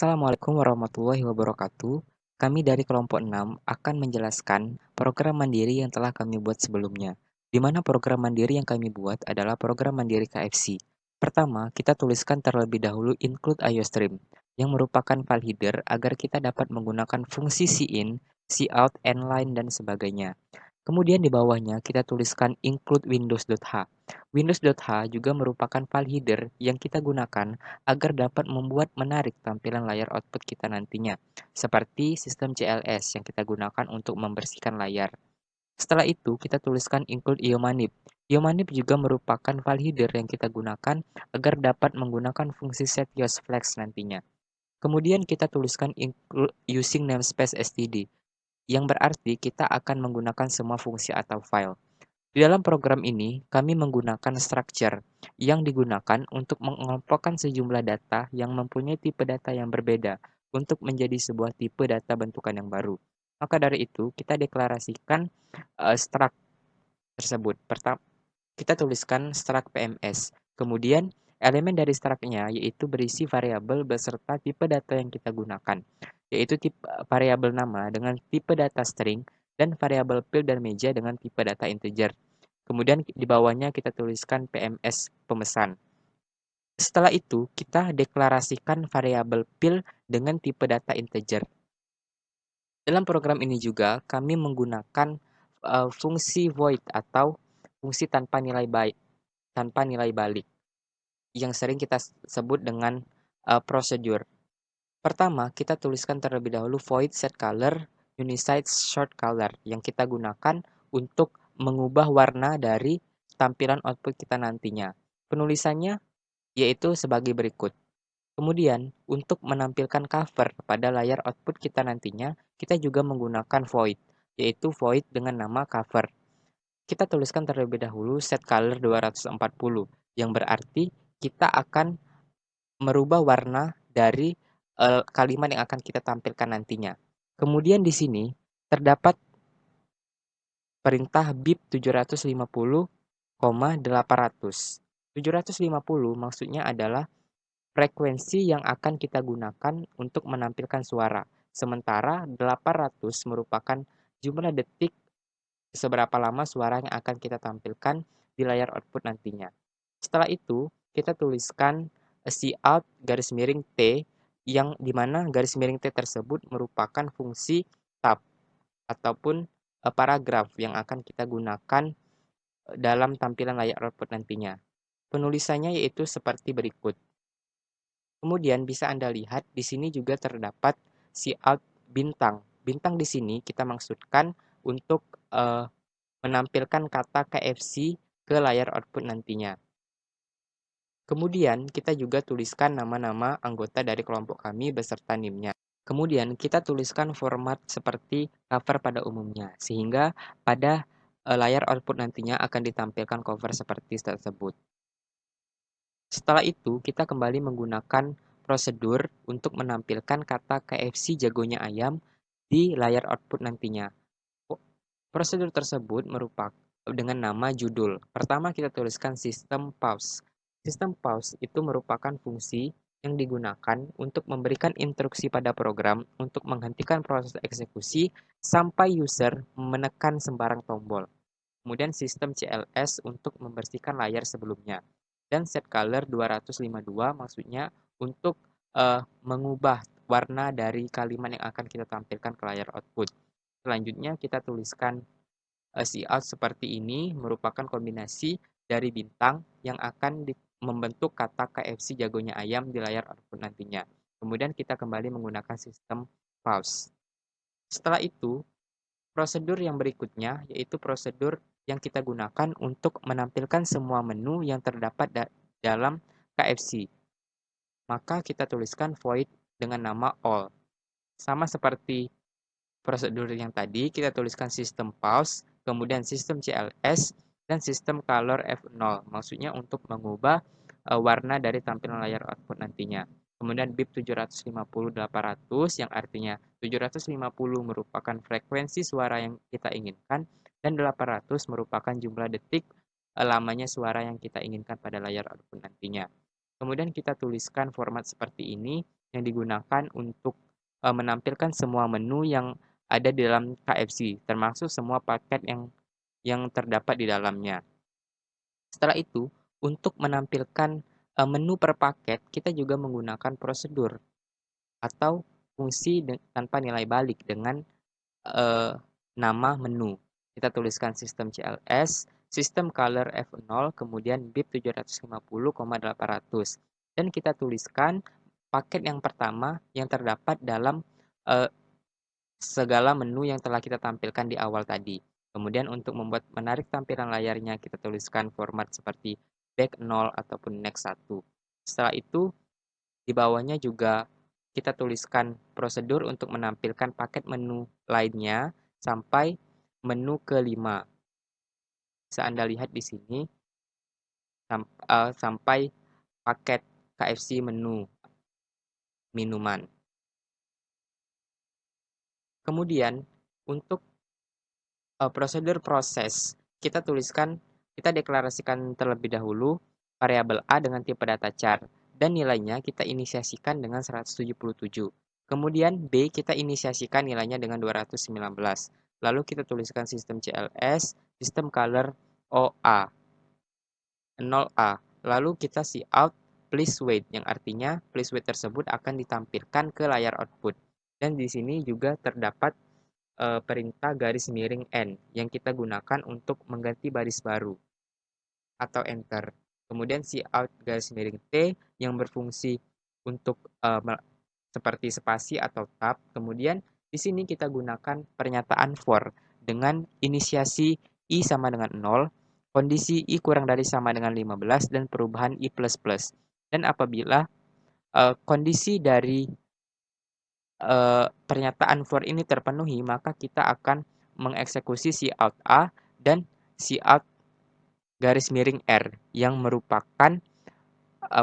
Assalamualaikum warahmatullahi wabarakatuh. Kami dari kelompok 6 akan menjelaskan program mandiri yang telah kami buat sebelumnya, di mana program mandiri yang kami buat adalah program mandiri KFC. Pertama, kita tuliskan terlebih dahulu include IOStream, yang merupakan file header agar kita dapat menggunakan fungsi cin, cout, endline, dan sebagainya. Kemudian di bawahnya kita tuliskan include windows.h. Windows.h juga merupakan file header yang kita gunakan agar dapat membuat menarik tampilan layar output kita nantinya, seperti sistem CLS yang kita gunakan untuk membersihkan layar. Setelah itu, kita tuliskan include iomanip. Iomanip juga merupakan file header yang kita gunakan agar dapat menggunakan fungsi set use flags nantinya. Kemudian kita tuliskan include using namespace std, yang berarti kita akan menggunakan semua fungsi atau file. Di dalam program ini, kami menggunakan structure yang digunakan untuk mengelompokkan sejumlah data yang mempunyai tipe data yang berbeda untuk menjadi sebuah tipe data bentukan yang baru. Maka dari itu, kita deklarasikan struct tersebut. Pertama, kita tuliskan struct PMS. Kemudian, elemen dari struct-nya yaitu berisi variabel beserta tipe data yang kita gunakan, yaitu tipe variabel nama dengan tipe data string dan variabel field dan meja dengan tipe data integer. Kemudian di bawahnya kita tuliskan PMS pemesan. Setelah itu, kita deklarasikan variabel field dengan tipe data integer. Dalam program ini juga kami menggunakan fungsi void atau fungsi tanpa nilai balik yang sering kita sebut dengan prosedur. Pertama, kita tuliskan terlebih dahulu void setColor unicide short color yang kita gunakan untuk mengubah warna dari tampilan output kita nantinya. Penulisannya yaitu sebagai berikut. Kemudian, untuk menampilkan cover pada layar output kita nantinya, kita juga menggunakan void, yaitu void dengan nama cover. Kita tuliskan terlebih dahulu setColor 240, yang berarti kita akan merubah warna dari kalimat yang akan kita tampilkan nantinya. Kemudian di sini terdapat perintah bip 750,800. 750 maksudnya adalah frekuensi yang akan kita gunakan untuk menampilkan suara. Sementara 800 merupakan jumlah detik seberapa lama suara yang akan kita tampilkan di layar output nantinya. Setelah itu, kita tuliskan cout garis miring T yang dimana garis miring T tersebut merupakan fungsi tab ataupun paragraf yang akan kita gunakan dalam tampilan layar output nantinya. Penulisannya yaitu seperti berikut. Kemudian bisa Anda lihat di sini juga terdapat cout bintang. Bintang di sini kita maksudkan untuk menampilkan kata KFC ke layar output nantinya. Kemudian kita juga tuliskan nama-nama anggota dari kelompok kami beserta NIM-nya. Kemudian kita tuliskan format seperti cover pada umumnya, sehingga pada layar output nantinya akan ditampilkan cover seperti tersebut. Setelah itu, kita kembali menggunakan prosedur untuk menampilkan kata KFC jagonya ayam di layar output nantinya. Prosedur tersebut merupakan dengan nama judul. Pertama kita tuliskan sistem pause. Sistem pause itu merupakan fungsi yang digunakan untuk memberikan instruksi pada program untuk menghentikan proses eksekusi sampai user menekan sembarang tombol. Kemudian sistem CLS untuk membersihkan layar sebelumnya. Dan setColor 252 maksudnya untuk mengubah warna dari kalimat yang akan kita tampilkan ke layar output. Selanjutnya kita tuliskan cout seperti ini merupakan kombinasi dari bintang yang akan membentuk kata KFC jagonya ayam di layar output nantinya. Kemudian kita kembali menggunakan sistem pause. Setelah itu, prosedur yang berikutnya yaitu prosedur yang kita gunakan untuk menampilkan semua menu yang terdapat dalam KFC. Maka kita tuliskan void dengan nama all. Sama seperti prosedur yang tadi, kita tuliskan sistem pause, kemudian sistem CLS, dan sistem color F0. Maksudnya untuk mengubah warna dari tampilan layar output nantinya. Kemudian bip 750-800 yang artinya 750 merupakan frekuensi suara yang kita inginkan dan 800 merupakan jumlah detik lamanya suara yang kita inginkan pada layar output nantinya. Kemudian kita tuliskan format seperti ini yang digunakan untuk menampilkan semua menu yang ada di dalam KFC, termasuk semua paket yang terdapat di dalamnya. Setelah itu, untuk menampilkan menu per paket, kita juga menggunakan prosedur atau fungsi tanpa nilai balik dengan eee, nama menu. Kita tuliskan sistem CLS, sistem color F0, kemudian BIP 750,800 dan kita tuliskan paket yang pertama yang terdapat dalam, eee, segala menu yang telah kita tampilkan di awal tadi. Kemudian untuk membuat menarik tampilan layarnya, kita tuliskan format seperti back 0 ataupun next 1. Setelah itu, di bawahnya juga kita tuliskan prosedur untuk menampilkan paket menu lainnya sampai menu kelima. Bisa Anda lihat di sini sampai paket KFC menu minuman. Kemudian untuk prosedur proses, kita deklarasikan terlebih dahulu variabel A dengan tipe data char dan nilainya kita inisiasikan dengan 177. Kemudian B kita inisiasikan nilainya dengan 219. Lalu kita tuliskan sistem CLS, sistem color OA 0A. Lalu kita cout please wait yang artinya please wait tersebut akan ditampilkan ke layar output. Dan di sini juga terdapat perintah garis miring N yang kita gunakan untuk mengganti baris baru atau enter. Kemudian cout garis miring T yang berfungsi untuk seperti spasi atau tab. Kemudian di sini kita gunakan pernyataan for dengan inisiasi I sama dengan 0, kondisi I kurang dari sama dengan 15 dan perubahan I++. Dan apabila kondisi dari pernyataan for ini terpenuhi, maka kita akan mengeksekusi cout A dan cout garis miring R yang merupakan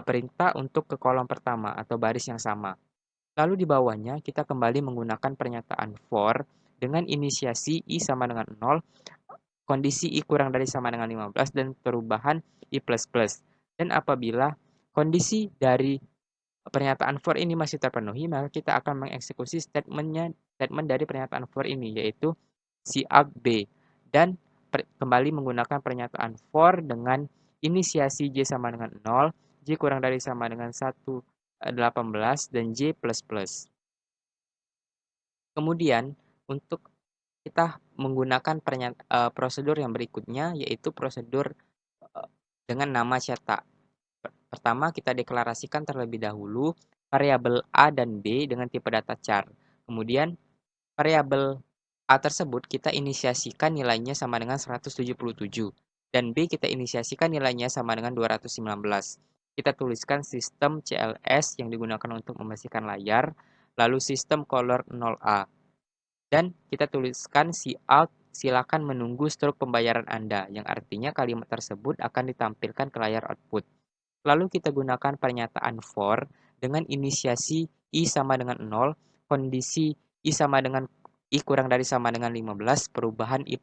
perintah untuk ke kolom pertama atau baris yang sama. Lalu di bawahnya kita kembali menggunakan pernyataan for dengan inisiasi I sama dengan 0, kondisi I kurang dari sama dengan 15 dan perubahan I++. Dan apabila kondisi dari pernyataan for ini masih terpenuhi, maka kita akan mengeksekusi statement dari pernyataan for ini, yaitu cout B. Dan kembali menggunakan pernyataan for dengan inisiasi J sama dengan 0, J kurang dari sama dengan 118 dan J++. Kemudian untuk kita menggunakan prosedur yang berikutnya, yaitu prosedur dengan nama cetak. Pertama, kita deklarasikan terlebih dahulu variabel A dan B dengan tipe data char. Kemudian, variabel A tersebut kita inisiasikan nilainya sama dengan 177 dan B kita inisiasikan nilainya sama dengan 219. Kita tuliskan sistem CLS yang digunakan untuk membersihkan layar, lalu sistem color 0A. Dan kita tuliskan cout silakan menunggu struk pembayaran Anda, yang artinya kalimat tersebut akan ditampilkan ke layar output. Lalu kita gunakan pernyataan for dengan inisiasi I sama dengan 0, kondisi I sama dengan I kurang dari sama dengan 15, perubahan I++.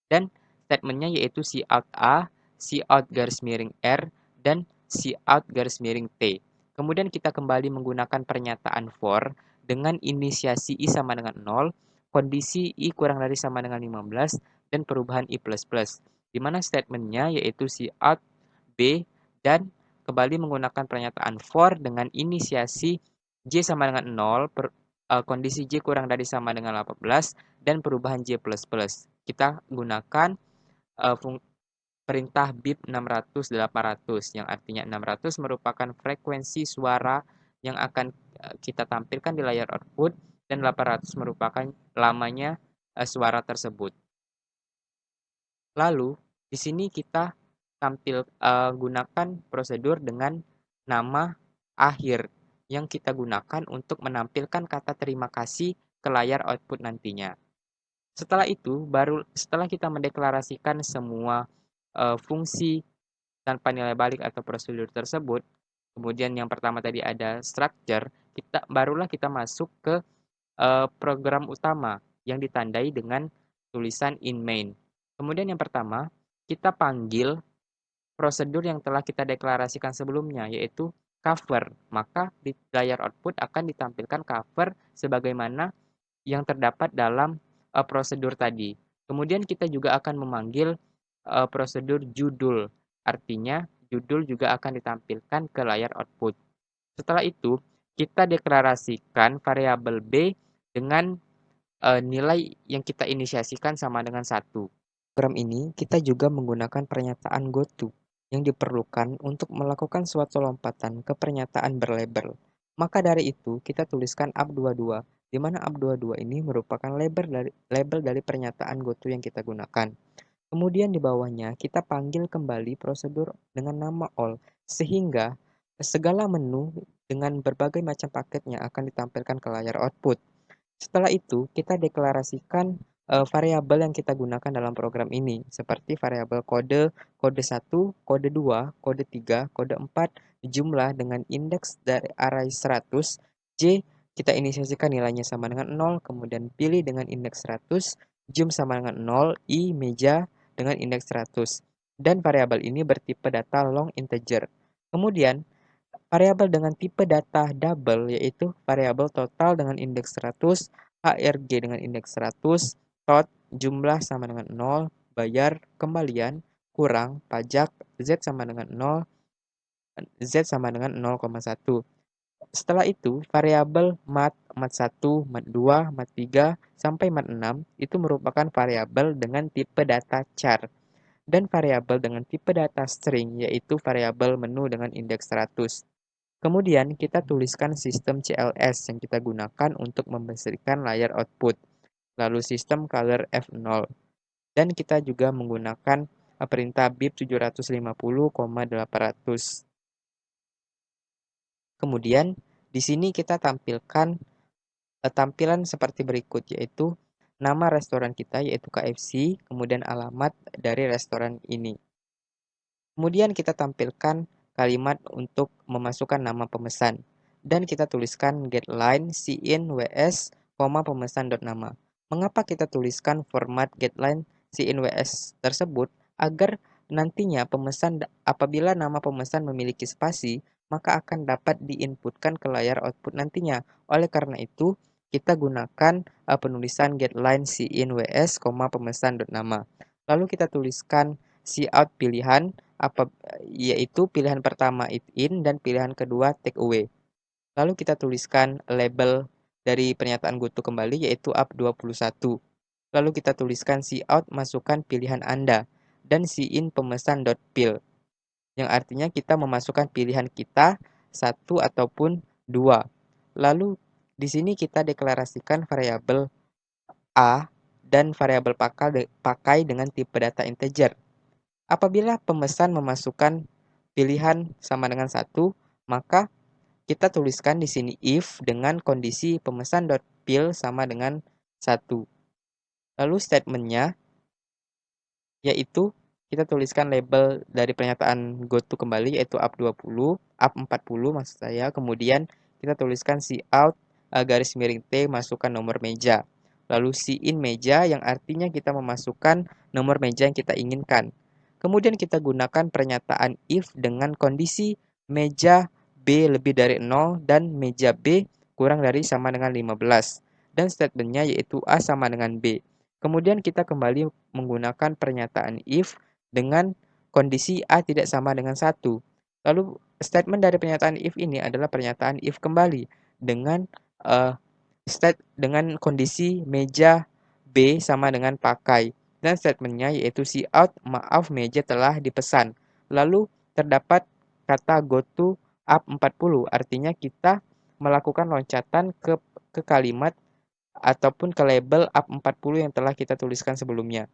Dan statementnya yaitu cout A, cout garis miring R, dan cout garis miring T. Kemudian kita kembali menggunakan pernyataan for dengan inisiasi I sama dengan 0, kondisi I kurang dari sama dengan 15, dan perubahan I++. Di mana statementnya yaitu cout B dan kembali menggunakan pernyataan for dengan inisiasi J sama dengan 0, kondisi J kurang dari sama dengan 18, dan perubahan J++. Kita gunakan perintah BIP 600-800 yang artinya 600 merupakan frekuensi suara yang akan kita tampilkan di layar output dan 800 merupakan lamanya suara tersebut. Lalu di sini kita gunakan prosedur dengan nama akhir yang kita gunakan untuk menampilkan kata terima kasih ke layar output nantinya. Setelah kita mendeklarasikan semua fungsi tanpa nilai balik atau prosedur tersebut, kemudian yang pertama tadi ada structure, barulah kita masuk ke program utama yang ditandai dengan tulisan in main. Kemudian yang pertama, kita panggil prosedur yang telah kita deklarasikan sebelumnya, yaitu cover, maka di layar output akan ditampilkan cover sebagaimana yang terdapat dalam prosedur tadi. Kemudian kita juga akan memanggil prosedur judul. Artinya judul juga akan ditampilkan ke layar output. Setelah itu, kita deklarasikan variabel B dengan nilai yang kita inisiasikan sama dengan 1. Program ini kita juga menggunakan pernyataan goto yang diperlukan untuk melakukan suatu lompatan ke pernyataan berlabel. Maka dari itu, kita tuliskan up22, di mana up22 ini merupakan label dari pernyataan goto yang kita gunakan. Kemudian di bawahnya kita panggil kembali prosedur dengan nama all, sehingga segala menu dengan berbagai macam paketnya akan ditampilkan ke layar output. Setelah itu, kita deklarasikan variabel yang kita gunakan dalam program ini, seperti variabel kode, kode 1, kode 2, kode 3, kode 4, jumlah dengan indeks dari array 100, J kita inisiasikan nilainya sama dengan 0, kemudian pilih dengan indeks 100, jum sama dengan 0, I meja dengan indeks 100. Dan variabel ini bertipe data long integer. Kemudian, variabel dengan tipe data double yaitu variabel total dengan indeks 100, HRG dengan indeks 100, tot jumlah sama dengan 0, bayar kembalian kurang pajak Z sama dengan 0, Z sama dengan 0,1. Setelah itu, variabel mat1, mat2, mat3, sampai mat6 itu merupakan variabel dengan tipe data char. Dan variabel dengan tipe data string yaitu variabel menu dengan indeks 100. Kemudian kita tuliskan sistem CLS yang kita gunakan untuk membesarkan layar output, lalu sistem color F0. Dan kita juga menggunakan perintah BIP 750,800. Kemudian di sini kita tampilkan tampilan seperti berikut, yaitu nama restoran kita yaitu KFC, kemudian alamat dari restoran ini. Kemudian kita tampilkan kalimat untuk memasukkan nama pemesan. Dan kita tuliskan getLine cin ws, pemesan.nama. Mengapa kita tuliskan format getLine cin ws tersebut? Agar nantinya apabila nama pemesan memiliki spasi, maka akan dapat diinputkan ke layar output nantinya. Oleh karena itu, kita gunakan penulisan getLine cin ws, pemesan.nama. Lalu kita tuliskan cout pilihan, yaitu pilihan pertama eat in dan pilihan kedua take away. Lalu kita tuliskan label dari pernyataan goto kembali yaitu up21. Lalu kita tuliskan cout masukkan pilihan Anda dan in pemesan.pil yang artinya kita memasukkan pilihan kita 1 ataupun 2. Lalu di sini kita deklarasikan variabel A dan variabel pakai dengan tipe data integer. Apabila pemesan memasukkan pilihan sama dengan 1, maka kita tuliskan di sini if dengan kondisi pemesan.pil sama dengan 1. Lalu statementnya yaitu kita tuliskan label dari pernyataan goto kembali yaitu up20, up40 maksud saya. Kemudian kita tuliskan cout garis miring T masukkan nomor meja. Lalu in meja yang artinya kita memasukkan nomor meja yang kita inginkan. Kemudian kita gunakan pernyataan if dengan kondisi meja B lebih dari 0 dan meja B kurang dari sama dengan 15. Dan statementnya yaitu A sama dengan B. Kemudian kita kembali menggunakan pernyataan if dengan kondisi A tidak sama dengan 1. Lalu statement dari pernyataan if ini adalah pernyataan if kembali dengan dengan kondisi meja B sama dengan pakai. Dan statementnya yaitu cout maaf meja telah dipesan. Lalu terdapat kata go to up40 artinya kita melakukan loncatan ke kalimat ataupun ke label up40 yang telah kita tuliskan sebelumnya.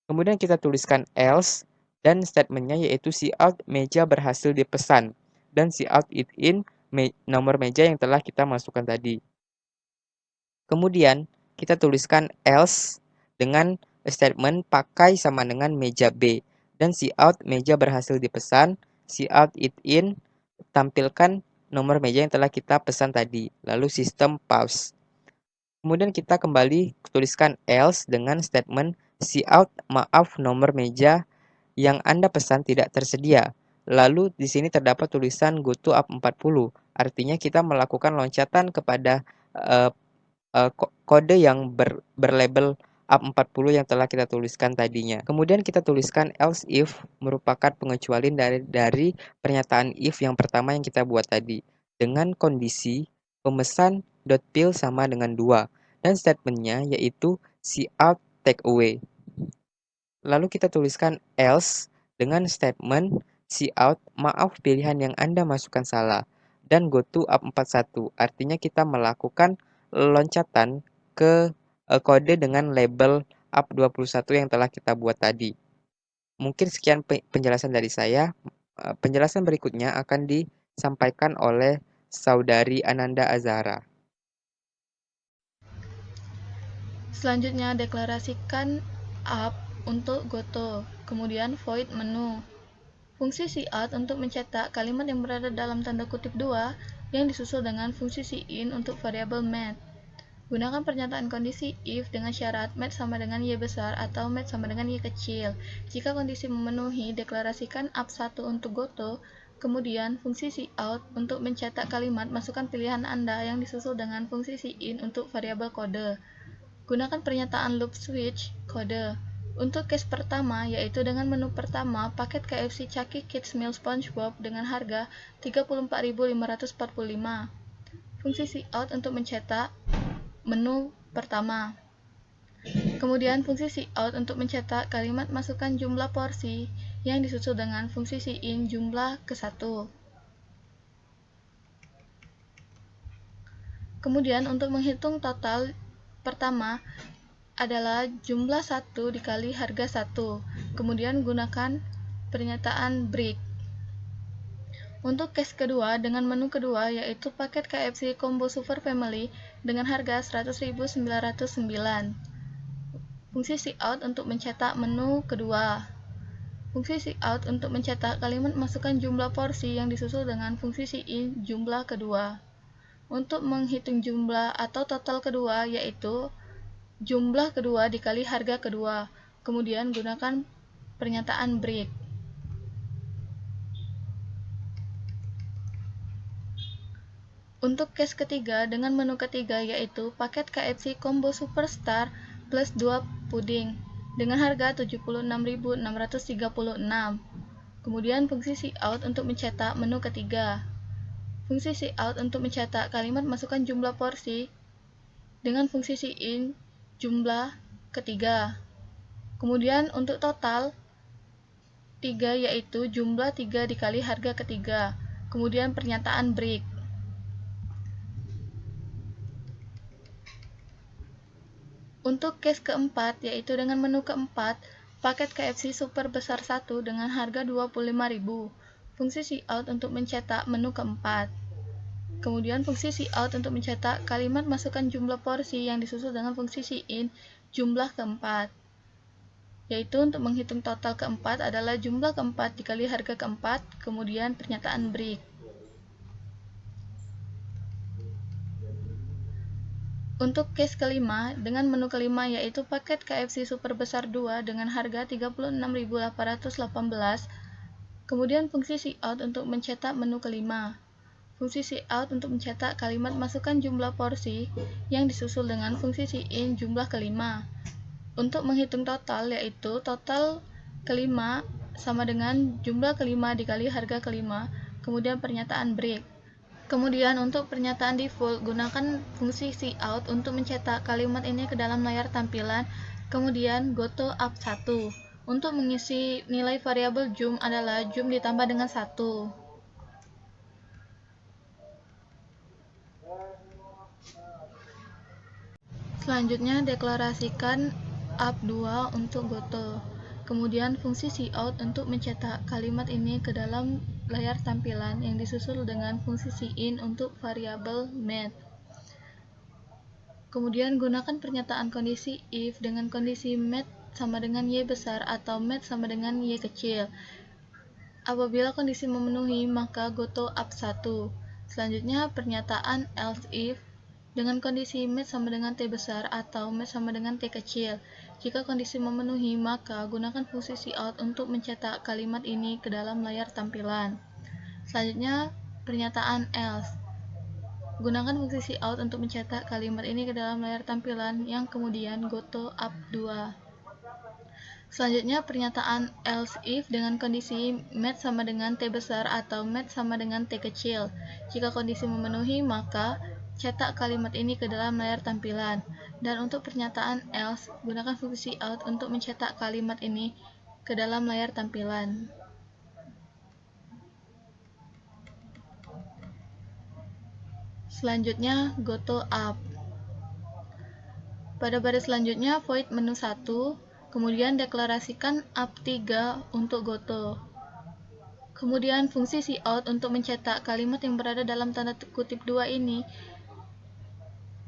Kemudian kita tuliskan else dan statementnya yaitu cout meja berhasil dipesan dan cout eat in nomor meja yang telah kita masukkan tadi. Kemudian kita tuliskan else dengan statement pakai sama dengan meja B dan cout meja berhasil dipesan, cout eat in tampilkan nomor meja yang telah kita pesan tadi, lalu sistem pause. Kemudian kita kembali tuliskan else dengan statement cout maaf nomor meja yang Anda pesan tidak tersedia. Lalu di sini terdapat tulisan go to up 40, artinya kita melakukan loncatan kepada eh, kode yang berlabel up 40 yang telah kita tuliskan tadinya. Kemudian kita tuliskan else if merupakan pengecualian dari pernyataan if yang pertama yang kita buat tadi. Dengan kondisi pemesan .pil sama dengan 2 dan statementnya yaitu cout take away. Lalu kita tuliskan else dengan statement cout maaf pilihan yang Anda masukkan salah dan go to up 41. Artinya kita melakukan loncatan ke kode dengan label up 21 yang telah kita buat tadi. Mungkin sekian penjelasan dari saya. Penjelasan berikutnya akan disampaikan oleh Saudari Ananda Azhara. Selanjutnya, deklarasikan up untuk goto, kemudian void menu. Fungsi cout untuk mencetak kalimat yang berada dalam tanda kutip 2 yang disusul dengan fungsi in untuk variabel math. Gunakan pernyataan kondisi if dengan syarat math sama dengan y besar atau math sama dengan y kecil. Jika kondisi memenuhi, deklarasikan up 1 untuk goto, kemudian fungsi cout untuk mencetak kalimat, masukkan pilihan Anda yang disusul dengan fungsi in untuk variabel kode. Gunakan pernyataan loop switch kode. Untuk case pertama, yaitu dengan menu pertama, paket KFC Chucky Kids Meal SpongeBob dengan harga 34.545. Fungsi cout untuk mencetak menu pertama. Kemudian fungsi cout untuk mencetak kalimat masukkan jumlah porsi yang disusul dengan fungsi in jumlah ke-1. Kemudian untuk menghitung total pertama adalah jumlah 1 dikali harga 1. Kemudian gunakan pernyataan break. Untuk case kedua dengan menu kedua yaitu paket KFC Combo Super Family dengan harga 100.909. Fungsi cout untuk mencetak menu kedua. Fungsi cout untuk mencetak kalimat masukkan jumlah porsi yang disusul dengan fungsi in jumlah kedua. Untuk menghitung jumlah atau total kedua yaitu jumlah kedua dikali harga kedua. Kemudian gunakan pernyataan break. Untuk case ketiga dengan menu ketiga yaitu paket KFC Combo Superstar plus 2 puding dengan harga 76.636. Kemudian fungsi cout untuk mencetak menu ketiga. Fungsi cout untuk mencetak kalimat masukkan jumlah porsi dengan fungsi in jumlah ketiga. Kemudian untuk total 3 yaitu jumlah 3 dikali harga ketiga. Kemudian pernyataan break. Untuk case keempat yaitu dengan menu keempat, paket KFC super besar 1 dengan harga 25.000. Fungsi cout untuk mencetak menu keempat. Kemudian fungsi cout untuk mencetak kalimat masukkan jumlah porsi yang disusul dengan fungsi in jumlah keempat. Yaitu untuk menghitung total keempat adalah jumlah keempat dikali harga keempat, kemudian pernyataan break. Untuk case kelima, dengan menu kelima yaitu paket KFC super besar 2 dengan harga 36.818, kemudian fungsi cout untuk mencetak menu kelima. Fungsi cout untuk mencetak kalimat masukkan jumlah porsi yang disusul dengan fungsi in jumlah kelima. Untuk menghitung total yaitu total kelima sama dengan jumlah kelima dikali harga kelima, kemudian pernyataan break. Kemudian untuk pernyataan default, gunakan fungsi cout untuk mencetak kalimat ini ke dalam layar tampilan, kemudian go to up 1. Untuk mengisi nilai variabel jum adalah jum ditambah dengan 1. Selanjutnya, deklarasikan up 2 untuk goto. Kemudian fungsi cout untuk mencetak kalimat ini ke dalam layar tampilan yang disusul dengan fungsi in untuk variabel math. Kemudian gunakan pernyataan kondisi if dengan kondisi math sama dengan y besar atau math sama dengan y kecil. Apabila kondisi memenuhi, maka goto up 1. Selanjutnya pernyataan else if dengan kondisi math sama dengan t besar atau math sama dengan t kecil. Jika kondisi memenuhi, maka gunakan fungsi cout untuk mencetak kalimat ini ke dalam layar tampilan. Selanjutnya, pernyataan else. Gunakan fungsi cout untuk mencetak kalimat ini ke dalam layar tampilan yang kemudian goto up 2. Selanjutnya, pernyataan else if dengan kondisi mat sama dengan T besar atau mat sama dengan T kecil. Jika kondisi memenuhi, maka cetak kalimat ini ke dalam layar tampilan. Dan untuk pernyataan else, gunakan fungsi out untuk mencetak kalimat ini ke dalam layar tampilan. Selanjutnya, goto up. Pada baris selanjutnya, void menu 1, kemudian deklarasikan up 3 untuk goto. Kemudian fungsi cout untuk mencetak kalimat yang berada dalam tanda kutip 2 ini,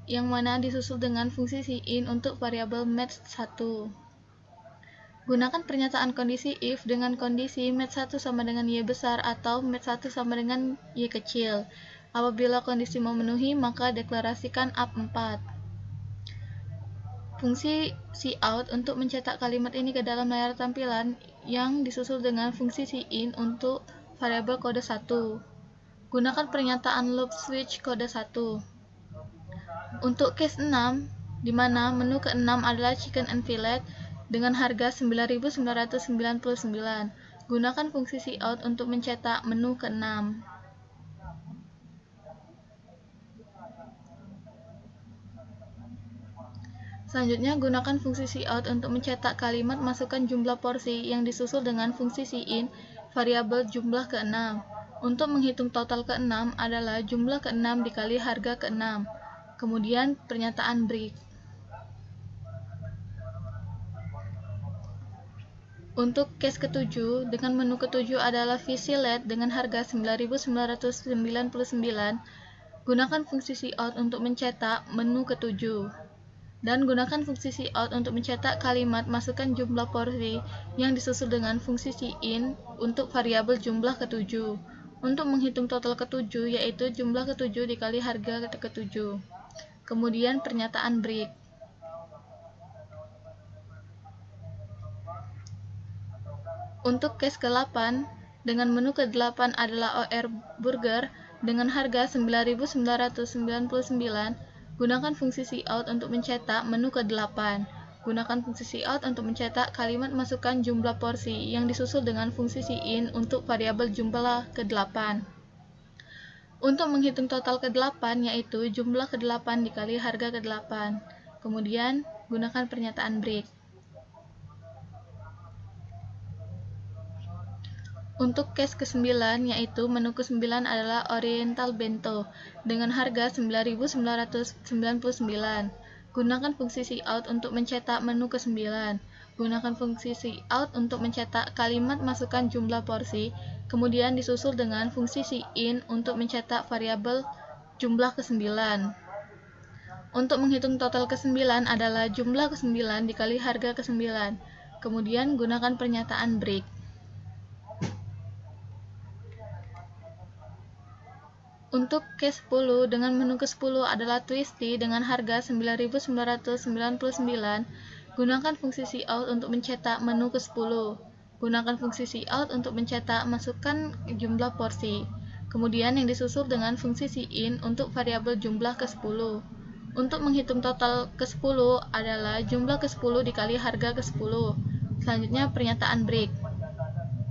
yang mana disusul dengan fungsi in untuk variabel mat1. Gunakan pernyataan kondisi if dengan kondisi mat1 sama dengan y besar atau mat1 sama dengan y kecil. Apabila kondisi memenuhi, maka deklarasikan up 4. Fungsi cout untuk mencetak kalimat ini ke dalam layar tampilan yang disusul dengan fungsi in untuk variabel kode 1. Gunakan pernyataan loop switch kode 1. Untuk case 6, di mana menu ke-6 adalah chicken and fillet dengan harga 9.999. Gunakan fungsi cout untuk mencetak menu ke-6. Selanjutnya, gunakan fungsi cout untuk mencetak kalimat masukkan jumlah porsi yang disusul dengan fungsi in variabel jumlah ke-6. Untuk menghitung total ke-6 adalah jumlah ke-6 dikali harga ke-6. Kemudian pernyataan break. Untuk case ke-7, dengan menu ke-7 adalah VCLED dengan harga 9.999. Gunakan fungsi cout untuk mencetak menu ke-7. Dan gunakan fungsi cout untuk mencetak kalimat masukkan jumlah porsi yang disusul dengan fungsi in untuk variabel jumlah ke-7. Untuk menghitung total ke-7, yaitu jumlah ke-7 dikali harga ke-7. Kemudian pernyataan break. Untuk case ke-8, dengan menu ke-8 adalah OR Burger dengan harga 9.999. Gunakan fungsi cout untuk mencetak menu ke-8. Gunakan fungsi cout untuk mencetak kalimat masukkan jumlah porsi yang disusul dengan fungsi in untuk variabel jumlah ke-8. Untuk menghitung total ke-8, yaitu jumlah ke-8 dikali harga ke-8. Kemudian, gunakan pernyataan break. Untuk case ke-9, yaitu menu ke-9 adalah Oriental Bento dengan harga 9.999. Gunakan fungsi cout untuk mencetak menu ke-9. Gunakan fungsi cout untuk mencetak kalimat masukkan jumlah porsi, kemudian disusul dengan fungsi in untuk mencetak variabel jumlah ke-9. Untuk menghitung total ke-9 adalah jumlah ke-9 dikali harga ke-9. Kemudian gunakan pernyataan break. Untuk case 10, dengan menu ke-10 adalah Twisty dengan harga 9.999. Gunakan fungsi cout untuk mencetak menu ke-10. Gunakan fungsi cout untuk mencetak masukkan jumlah porsi. Kemudian yang disusul dengan fungsi in untuk variabel jumlah ke-10. Untuk menghitung total ke-10 adalah jumlah ke-10 dikali harga ke-10. Selanjutnya pernyataan break.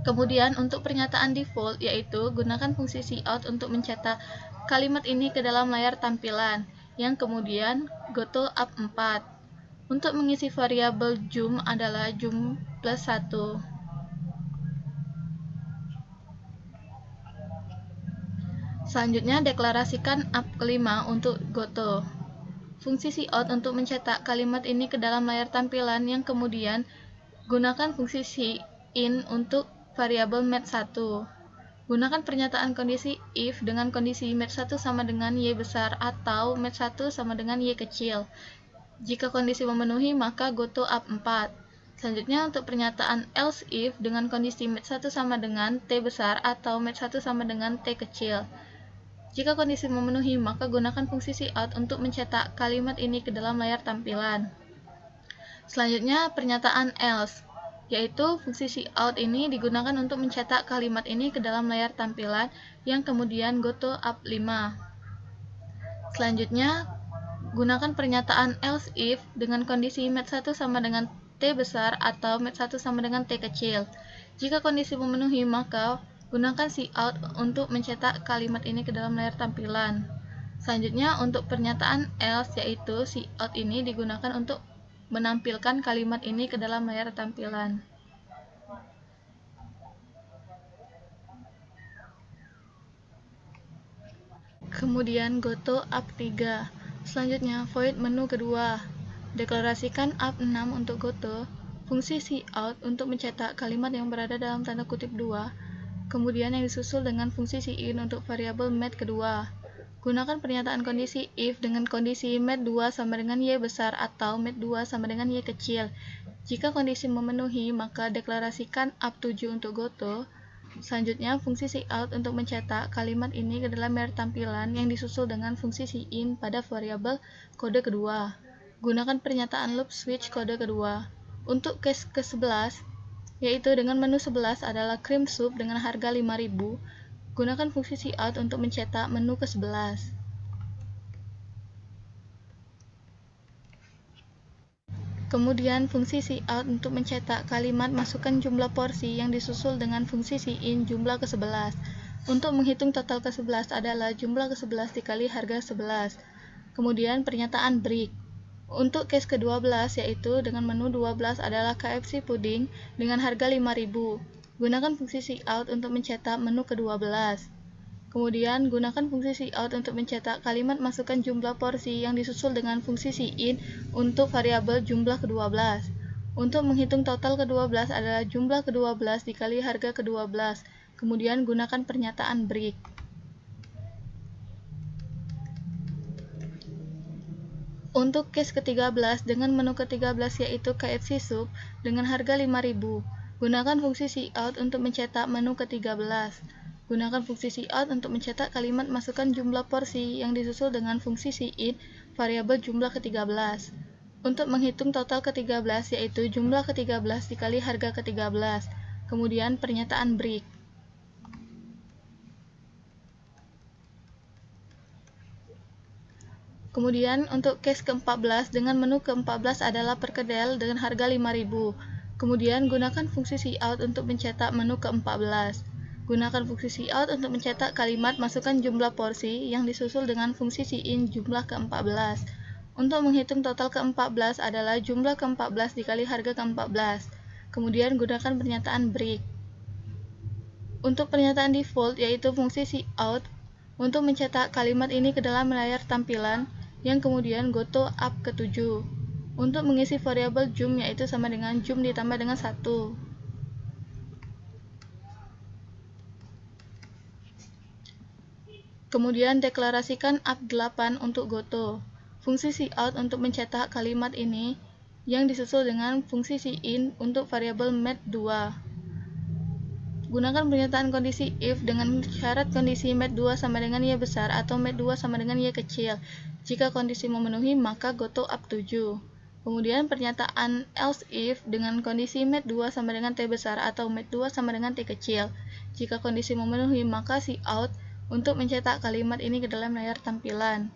Kemudian untuk pernyataan default, yaitu gunakan fungsi cout untuk mencetak kalimat ini ke dalam layar tampilan, yang kemudian goto up 4. Untuk mengisi variabel jum adalah jum plus 1. Selanjutnya deklarasikan up kelima untuk goto. Fungsi cout untuk mencetak kalimat ini ke dalam layar tampilan, yang kemudian gunakan fungsi in untuk variabel mat1. Gunakan pernyataan kondisi if dengan kondisi mat1 sama dengan y besar atau mat1 sama dengan y kecil. Jika kondisi memenuhi, maka goto up 4. Selanjutnya untuk pernyataan else if dengan kondisi mat1 sama dengan t besar atau mat1 sama dengan t kecil. Jika kondisi memenuhi, maka gunakan fungsi cout untuk mencetak kalimat ini ke dalam layar tampilan. Selanjutnya, pernyataan else, yaitu fungsi cout ini digunakan untuk mencetak kalimat ini ke dalam layar tampilan yang kemudian go to up 5. Selanjutnya, gunakan pernyataan else if dengan kondisi mat1 sama dengan T besar atau mat1 sama dengan T kecil. Jika kondisi memenuhi, maka gunakan cout untuk mencetak kalimat ini ke dalam layar tampilan. Selanjutnya, untuk pernyataan else, yaitu cout ini digunakan untuk menampilkan kalimat ini ke dalam layar tampilan. Kemudian go to up 3. Selanjutnya, void menu kedua. Deklarasikan up 6 untuk goto, fungsi cout untuk mencetak kalimat yang berada dalam tanda kutip 2, kemudian yang disusul dengan fungsi in untuk variabel mat kedua. Gunakan pernyataan kondisi if dengan kondisi mat2 sama dengan y besar atau mat2 sama dengan y kecil. Jika kondisi memenuhi, maka deklarasikan up 7 untuk goto. Selanjutnya, fungsi cout untuk mencetak kalimat ini ke dalam layar tampilan yang disusul dengan fungsi in pada variabel kode kedua. Gunakan pernyataan loop switch kode kedua. Untuk case ke-11, yaitu dengan menu 11 adalah cream soup dengan harga 5.000, gunakan fungsi cout untuk mencetak menu ke-11. Kemudian fungsi cout untuk mencetak kalimat masukkan jumlah porsi yang disusul dengan fungsi in jumlah ke-11. Untuk menghitung total ke-11 adalah jumlah ke-11 dikali harga 11. Kemudian pernyataan break. Untuk case ke-12, yaitu dengan menu 12 adalah KFC puding dengan harga 5.000. Gunakan fungsi cout untuk mencetak menu ke-12. Kemudian, gunakan fungsi cout untuk mencetak kalimat masukkan jumlah porsi yang disusul dengan fungsi in untuk variabel jumlah ke-12. Untuk menghitung total ke-12 adalah jumlah ke-12 dikali harga ke-12. Kemudian, gunakan pernyataan break. Untuk case ke-13 dengan menu ke-13 yaitu KFC Soup dengan harga 5.000. Gunakan fungsi cout untuk mencetak menu ke-13. Gunakan fungsi cout untuk mencetak kalimat masukkan jumlah porsi yang disusul dengan fungsi in variabel jumlah ke-13. Untuk menghitung total ke-13 yaitu jumlah ke-13 dikali harga ke-13. Kemudian pernyataan break. Kemudian untuk case ke-14 dengan menu ke-14 adalah perkedel dengan harga 5.000. Kemudian gunakan fungsi cout untuk mencetak menu ke-14. Gunakan fungsi cout untuk mencetak kalimat masukkan jumlah porsi yang disusul dengan fungsi in jumlah ke-14. Untuk menghitung total ke-14 adalah jumlah ke-14 dikali harga ke-14. Kemudian gunakan pernyataan break. Untuk pernyataan default yaitu fungsi cout untuk mencetak kalimat ini ke dalam layar tampilan yang kemudian go to up ke-7. Untuk mengisi variabel jum yaitu sama dengan jum ditambah dengan 1. Kemudian deklarasikan up 8 untuk goto. Fungsi cout untuk mencetak kalimat ini yang disusul dengan fungsi in untuk variabel mat2. Gunakan pernyataan kondisi if dengan syarat kondisi mat2 sama dengan y besar atau mat2 sama dengan y kecil. Jika kondisi memenuhi, maka goto up 7. Kemudian pernyataan else if dengan kondisi mat2 sama dengan t besar atau mat2 sama dengan t kecil. Jika kondisi memenuhi, maka cout untuk mencetak kalimat ini ke dalam layar tampilan.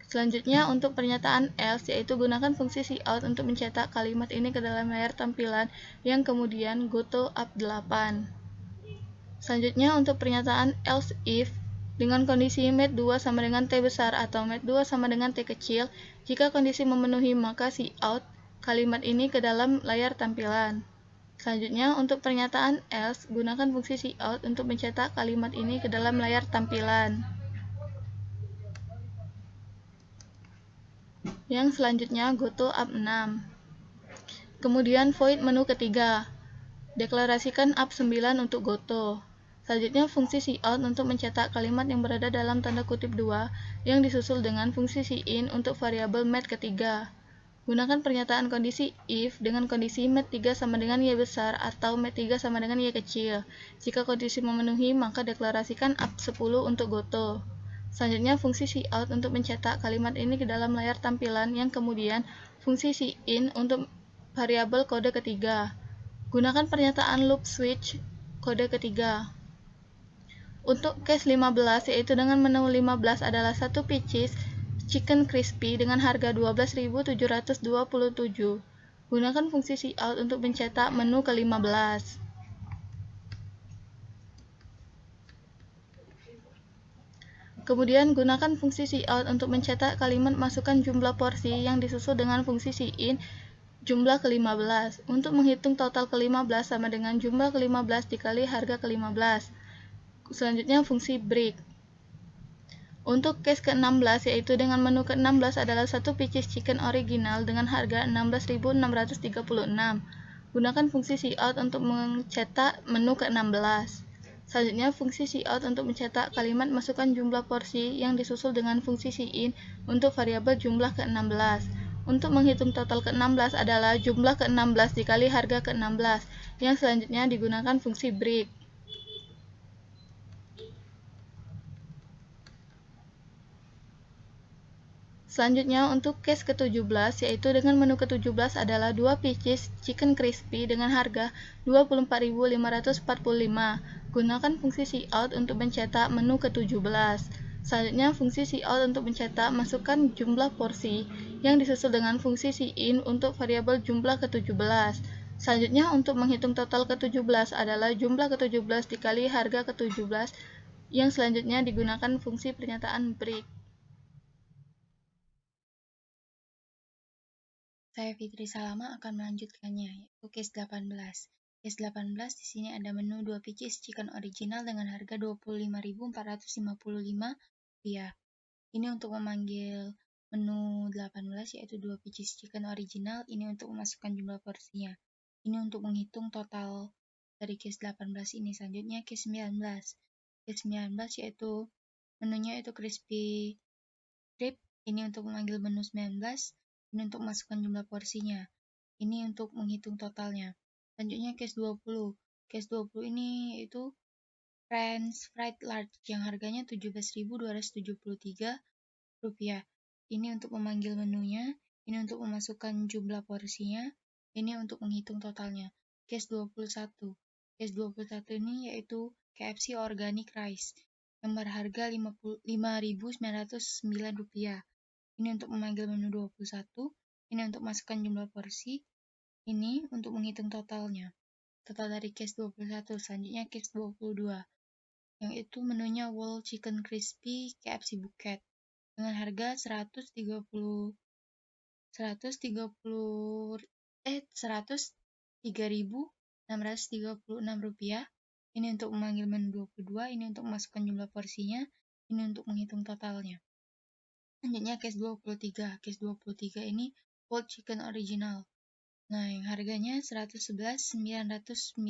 Selanjutnya, untuk pernyataan else, yaitu gunakan fungsi cout untuk mencetak kalimat ini ke dalam layar tampilan yang kemudian go to up 8. Selanjutnya, untuk pernyataan else if dengan kondisi mat2 sama dengan t besar atau mat2 sama dengan t kecil, jika kondisi memenuhi, maka cout kalimat ini ke dalam layar tampilan. Selanjutnya, untuk pernyataan else, gunakan fungsi cout untuk mencetak kalimat ini ke dalam layar tampilan. Yang selanjutnya, go to up 6. Kemudian, void menu ketiga. Deklarasikan up 9 untuk goto. Selanjutnya, fungsi cout untuk mencetak kalimat yang berada dalam tanda kutip 2 yang disusul dengan fungsi in untuk variabel mat ketiga. Gunakan pernyataan kondisi if dengan kondisi mat3 sama dengan y besar atau mat3 sama dengan y kecil. Jika kondisi memenuhi, maka deklarasikan up 10 untuk goto. Selanjutnya fungsi cout untuk mencetak kalimat ini ke dalam layar tampilan, yang kemudian fungsi in untuk variabel kode ketiga. Gunakan pernyataan loop switch kode ketiga. Untuk case 15, yaitu dengan menu 15 adalah satu pieces chicken crispy dengan harga 12.727. Gunakan fungsi cout untuk mencetak menu ke-15. Kemudian gunakan fungsi cout untuk mencetak kalimat masukkan jumlah porsi yang disusul dengan fungsi in jumlah ke-15. Untuk menghitung total ke-15 sama dengan jumlah ke-15 dikali harga ke-15. Selanjutnya fungsi break. Untuk case ke-16, yaitu dengan menu ke-16 adalah satu pieces chicken original dengan harga 16.636. Gunakan fungsi cout untuk mencetak menu ke-16. Selanjutnya fungsi cout untuk mencetak kalimat masukkan jumlah porsi yang disusul dengan fungsi in untuk variabel jumlah ke-16. Untuk menghitung total ke-16 adalah jumlah ke-16 dikali harga ke-16, yang selanjutnya digunakan fungsi break. Selanjutnya untuk case ke-17, yaitu dengan menu ke-17 adalah 2 pieces chicken crispy dengan harga 24.545. Gunakan fungsi cout untuk mencetak menu ke-17. Selanjutnya fungsi cout untuk mencetak masukkan jumlah porsi yang disusul dengan fungsi in untuk variabel jumlah ke-17. Selanjutnya untuk menghitung total ke-17 adalah jumlah ke-17 dikali harga ke-17, yang selanjutnya digunakan fungsi pernyataan break. Saya Fitri Salama akan melanjutkannya, yaitu case 18. Case 18 di sini ada menu 2 pieces chicken original dengan harga Rp25.455. Ini untuk memanggil menu 18, yaitu 2 pieces chicken original. Ini untuk memasukkan jumlah porsinya. Ini untuk menghitung total dari case 18 ini. Selanjutnya case 19. Case 19 yaitu menunya itu crispy rib. Ini untuk memanggil menu 19. Ini untuk masukkan jumlah porsinya. Ini untuk menghitung totalnya. Selanjutnya case 20. Case 20 ini itu French fried large yang harganya Rp17.273. Ini untuk memanggil menunya, ini untuk memasukkan jumlah porsinya, ini untuk menghitung totalnya. Case 21. Case 21 ini yaitu KFC organic rice yang berharga Rp5.909. Ini untuk memanggil menu 21, ini untuk masukkan jumlah porsi, ini untuk menghitung totalnya. Total dari case 21. Selanjutnya case 22, yang itu menunya whole chicken crispy KFC bucket dengan harga Rp103.636. Ini untuk memanggil menu 22, ini untuk memasukkan jumlah porsinya, ini untuk menghitung totalnya. Selanjutnya case 23. Case 23 ini whole chicken original. Nah, yang harganya Rp111.909.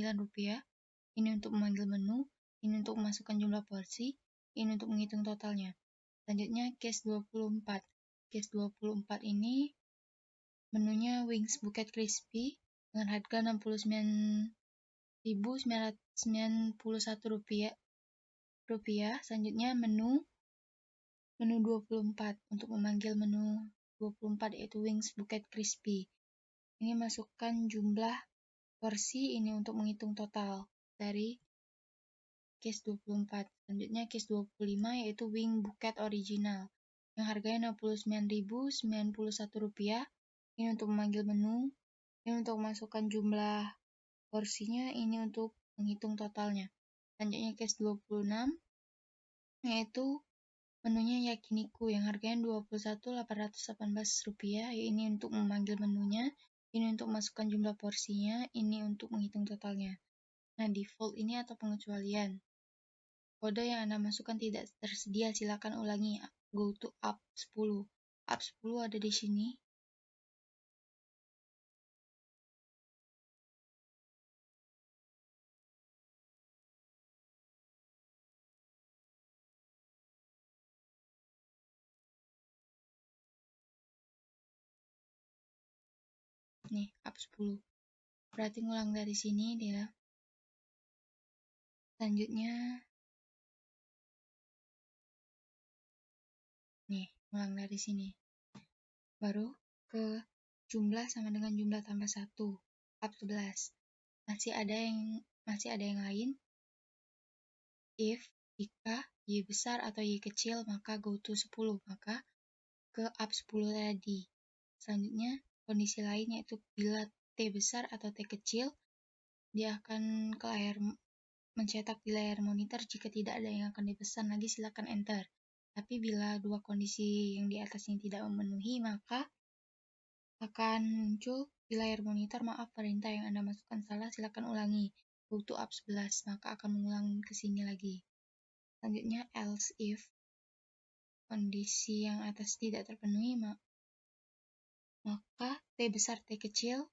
Ini untuk memanggil menu, ini untuk memasukkan jumlah porsi, ini untuk menghitung totalnya. Selanjutnya case 24. Case 24 ini menunya wings bucket crispy dengan harga Rp69.991. Selanjutnya menu 24 untuk memanggil menu 24 yaitu wings bucket crispy. Ini masukkan jumlah porsi, ini untuk menghitung total dari case 24. Selanjutnya case 25 yaitu wing bucket original yang harganya Rp69.091. Ini untuk memanggil menu, ini untuk memasukkan jumlah porsinya, ini untuk menghitung totalnya. Selanjutnya case 26 yaitu menunya yakiniku yang harganya Rp21.818. Ini untuk memanggil menunya, ini untuk masukkan jumlah porsinya, ini untuk menghitung totalnya. Nah, default ini atau pengecualian. Kode yang Anda masukkan tidak tersedia, silakan ulangi. Go to up 10. Up 10 ada di sini. Nih, up 10. Berarti ngulang dari sini dia. Selanjutnya ulang dari sini. Baru ke jumlah sama dengan jumlah tambah 1, up 11. Masih ada yang lain. If, jika Y besar atau Y kecil, maka go to 10, maka ke up 10 tadi. Selanjutnya, kondisi lain yaitu bila T besar atau T kecil, dia akan mencetak di layar monitor. Jika tidak ada yang akan dipesan lagi, silakan enter. Tapi bila dua kondisi yang di atas ini tidak memenuhi, maka akan muncul di layar monitor, maaf, perintah yang Anda masukkan salah, silakan ulangi. Go to up 11, maka akan mengulang ke sini lagi. Selanjutnya, else if kondisi yang atas tidak terpenuhi, maka T besar T kecil,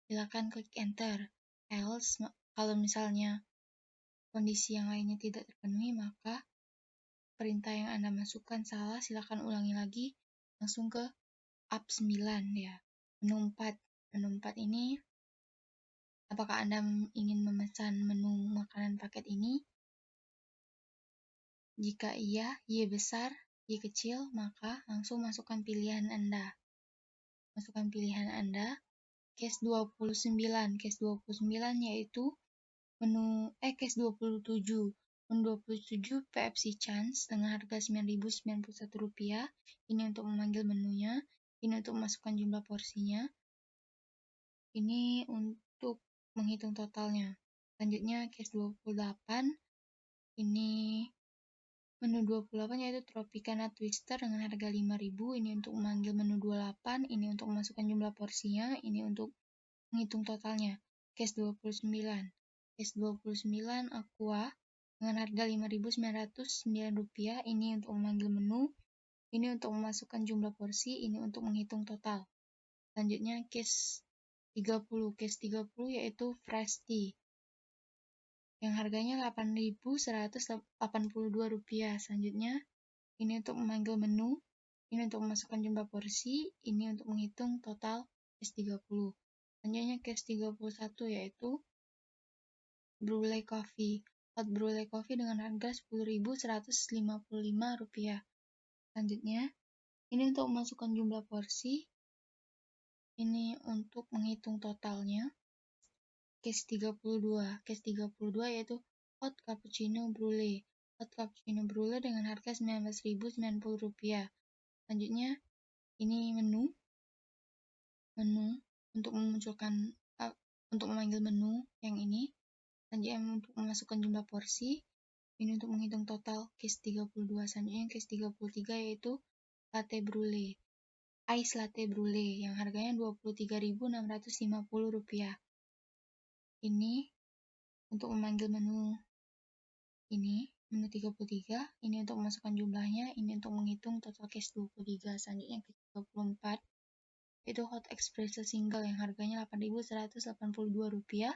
silakan klik enter. Else, kalau misalnya kondisi yang lainnya tidak terpenuhi, maka perintah yang Anda masukkan salah, silakan ulangi lagi, langsung ke up 9 ya. Menu 4. Menu 4 ini, apakah Anda ingin memesan menu makanan paket ini? Jika iya, Y besar, Y kecil, maka langsung masukkan pilihan Anda. Masukkan pilihan Anda, case 29. Case 29 yaitu case 27. Menu 27 PFC Chance dengan harga Rp9.091. Ini untuk memanggil menunya, ini untuk memasukkan jumlah porsinya, ini untuk menghitung totalnya. Selanjutnya case 28. Ini menu 28 yaitu Tropicana Twister dengan harga Rp5.000. Ini untuk memanggil menu 28, ini untuk memasukkan jumlah porsinya, ini untuk menghitung totalnya. Case 29. Case 29 Aqua dengan harga Rp5.909. Ini untuk memanggil menu, ini untuk memasukkan jumlah porsi, ini untuk menghitung total. Selanjutnya case 30. Case 30 yaitu Fresh Tea yang harganya Rp8.182. Selanjutnya, ini untuk memanggil menu, ini untuk memasukkan jumlah porsi, ini untuk menghitung total case 30. Selanjutnya case 31 yaitu Brulee Coffee. Hot Brulee Coffee dengan harga Rp10.155. Selanjutnya, ini untuk memasukkan jumlah porsi, ini untuk menghitung totalnya. Case 32. Case 32 yaitu Hot Cappuccino Brulee. Hot Cappuccino Brulee dengan harga Rp19.090. Selanjutnya, ini menu untuk memunculkan untuk memanggil menu yang ini. Selanjutnya untuk memasukkan jumlah porsi, ini untuk menghitung total case 32. Selanjutnya case 33 yaitu Latte Brulee. Ice Latte Brulee yang harganya Rp23.650. Ini untuk memanggil menu ini, menu 33, ini untuk memasukkan jumlahnya, ini untuk menghitung total case 23. Selanjutnya case 34, itu Hot Espresso Single yang harganya Rp8.182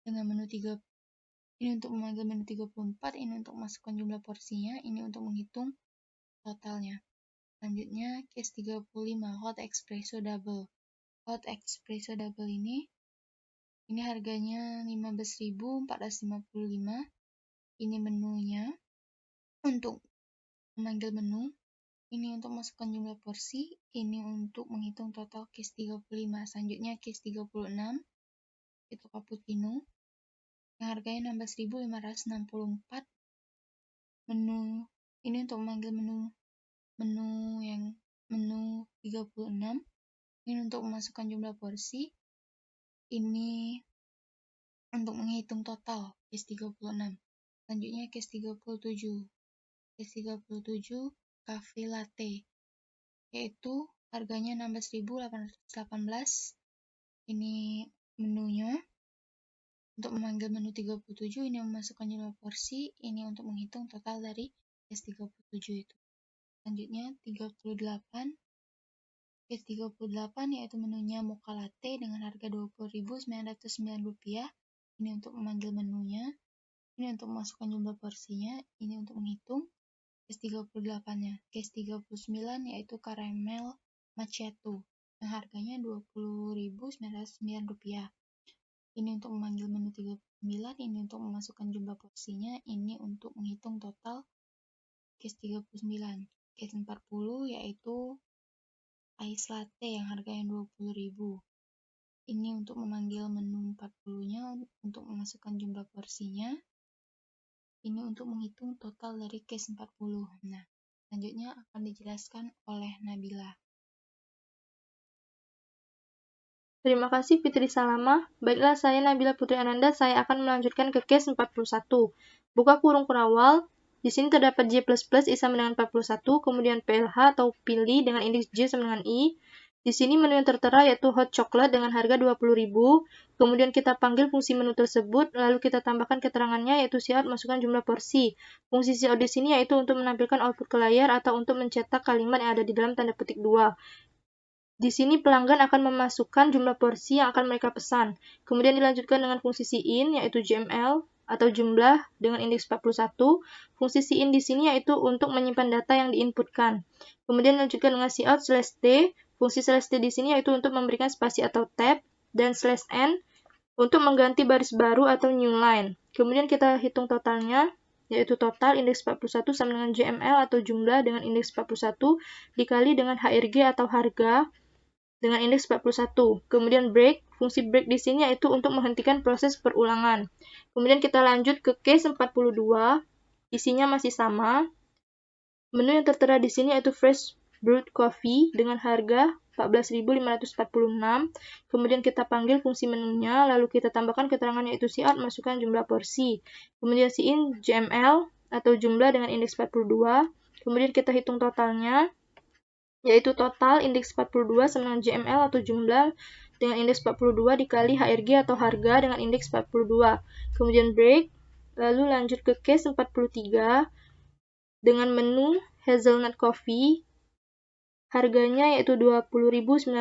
dengan menu 3. Ini untuk memanggil menu 34, ini untuk memasukkan jumlah porsinya, ini untuk menghitung totalnya. Selanjutnya case 35, Hot Espresso Double. Hot Espresso Double ini harganya Rp15.455. Ini menunya untuk memanggil menu, ini untuk masukkan jumlah porsi, ini untuk menghitung total case 35. Selanjutnya case 36 itu cappuccino yang harganya Rp16.564. Menu ini untuk memanggil menu yang menu 36, ini untuk memasukkan jumlah porsi, ini untuk menghitung total case 36. Selanjutnya case 37. Case 37 Cafe Latte yaitu harganya Rp16.818. Ini menunya untuk memanggil menu 37, ini memasukkan jumlah porsi, ini untuk menghitung total dari case 37 itu. Selanjutnya 38. Case 38 yaitu menunya Mocha Latte dengan harga Rp20.909. Ini untuk memanggil menunya, ini untuk memasukkan jumlah porsinya, ini untuk menghitung case 38-nya. Case 39 yaitu Caramel Macchiato yang harganya Rp20.909. Ini untuk memanggil menu 39, ini untuk memasukkan jumlah porsinya, ini untuk menghitung total case 39. case 40 yaitu ice latte yang harganya 20.000. Ini untuk memanggil menu 40-nya untuk memasukkan jumlah porsinya. Ini untuk menghitung total dari case 40. Nah, selanjutnya akan dijelaskan oleh Nabila. Terima kasih Fitri Salama. Baiklah, saya Nabila Putri Ananda, saya akan melanjutkan ke case 41. Buka kurung perawal. Di sini terdapat J++ I sama dengan 41, kemudian PLH atau pilih dengan indeks J sama dengan I. Di sini menu yang tertera yaitu hot chocolate dengan harga 20.000. Kemudian kita panggil fungsi menu tersebut, lalu kita tambahkan keterangannya yaitu cout masukkan jumlah porsi. Fungsi cout di sini yaitu untuk menampilkan output ke layar atau untuk mencetak kalimat yang ada di dalam tanda petik 2. Di sini pelanggan akan memasukkan jumlah porsi yang akan mereka pesan. Kemudian dilanjutkan dengan fungsi cin yaitu JML atau jumlah dengan indeks 41. Fungsi cin di sini yaitu untuk menyimpan data yang diinputkan. Kemudian dilanjutkan dengan cout/t. Fungsi /t di sini yaitu untuk memberikan spasi atau tab, dan /n untuk mengganti baris baru atau new line. Kemudian kita hitung totalnya, yaitu total indeks 41 sama dengan JML atau jumlah dengan indeks 41 dikali dengan HRG atau harga dengan indeks 41. Kemudian break, fungsi break di sini yaitu untuk menghentikan proses perulangan. Kemudian kita lanjut ke case 42, isinya masih sama. Menu yang tertera di sini yaitu fresh brewed coffee dengan harga 14.546. Kemudian kita panggil fungsi menunya, lalu kita tambahkan keterangan yaitu cout masukkan jumlah porsi. Kemudian cin JML atau jumlah dengan indeks 42. Kemudian kita hitung totalnya, yaitu total indeks 42 sama dengan JML atau jumlah dengan indeks 42 dikali HRG atau harga dengan indeks 42. Kemudian break, lalu lanjut ke case 43 dengan menu hazelnut coffee. Harganya yaitu 20.909.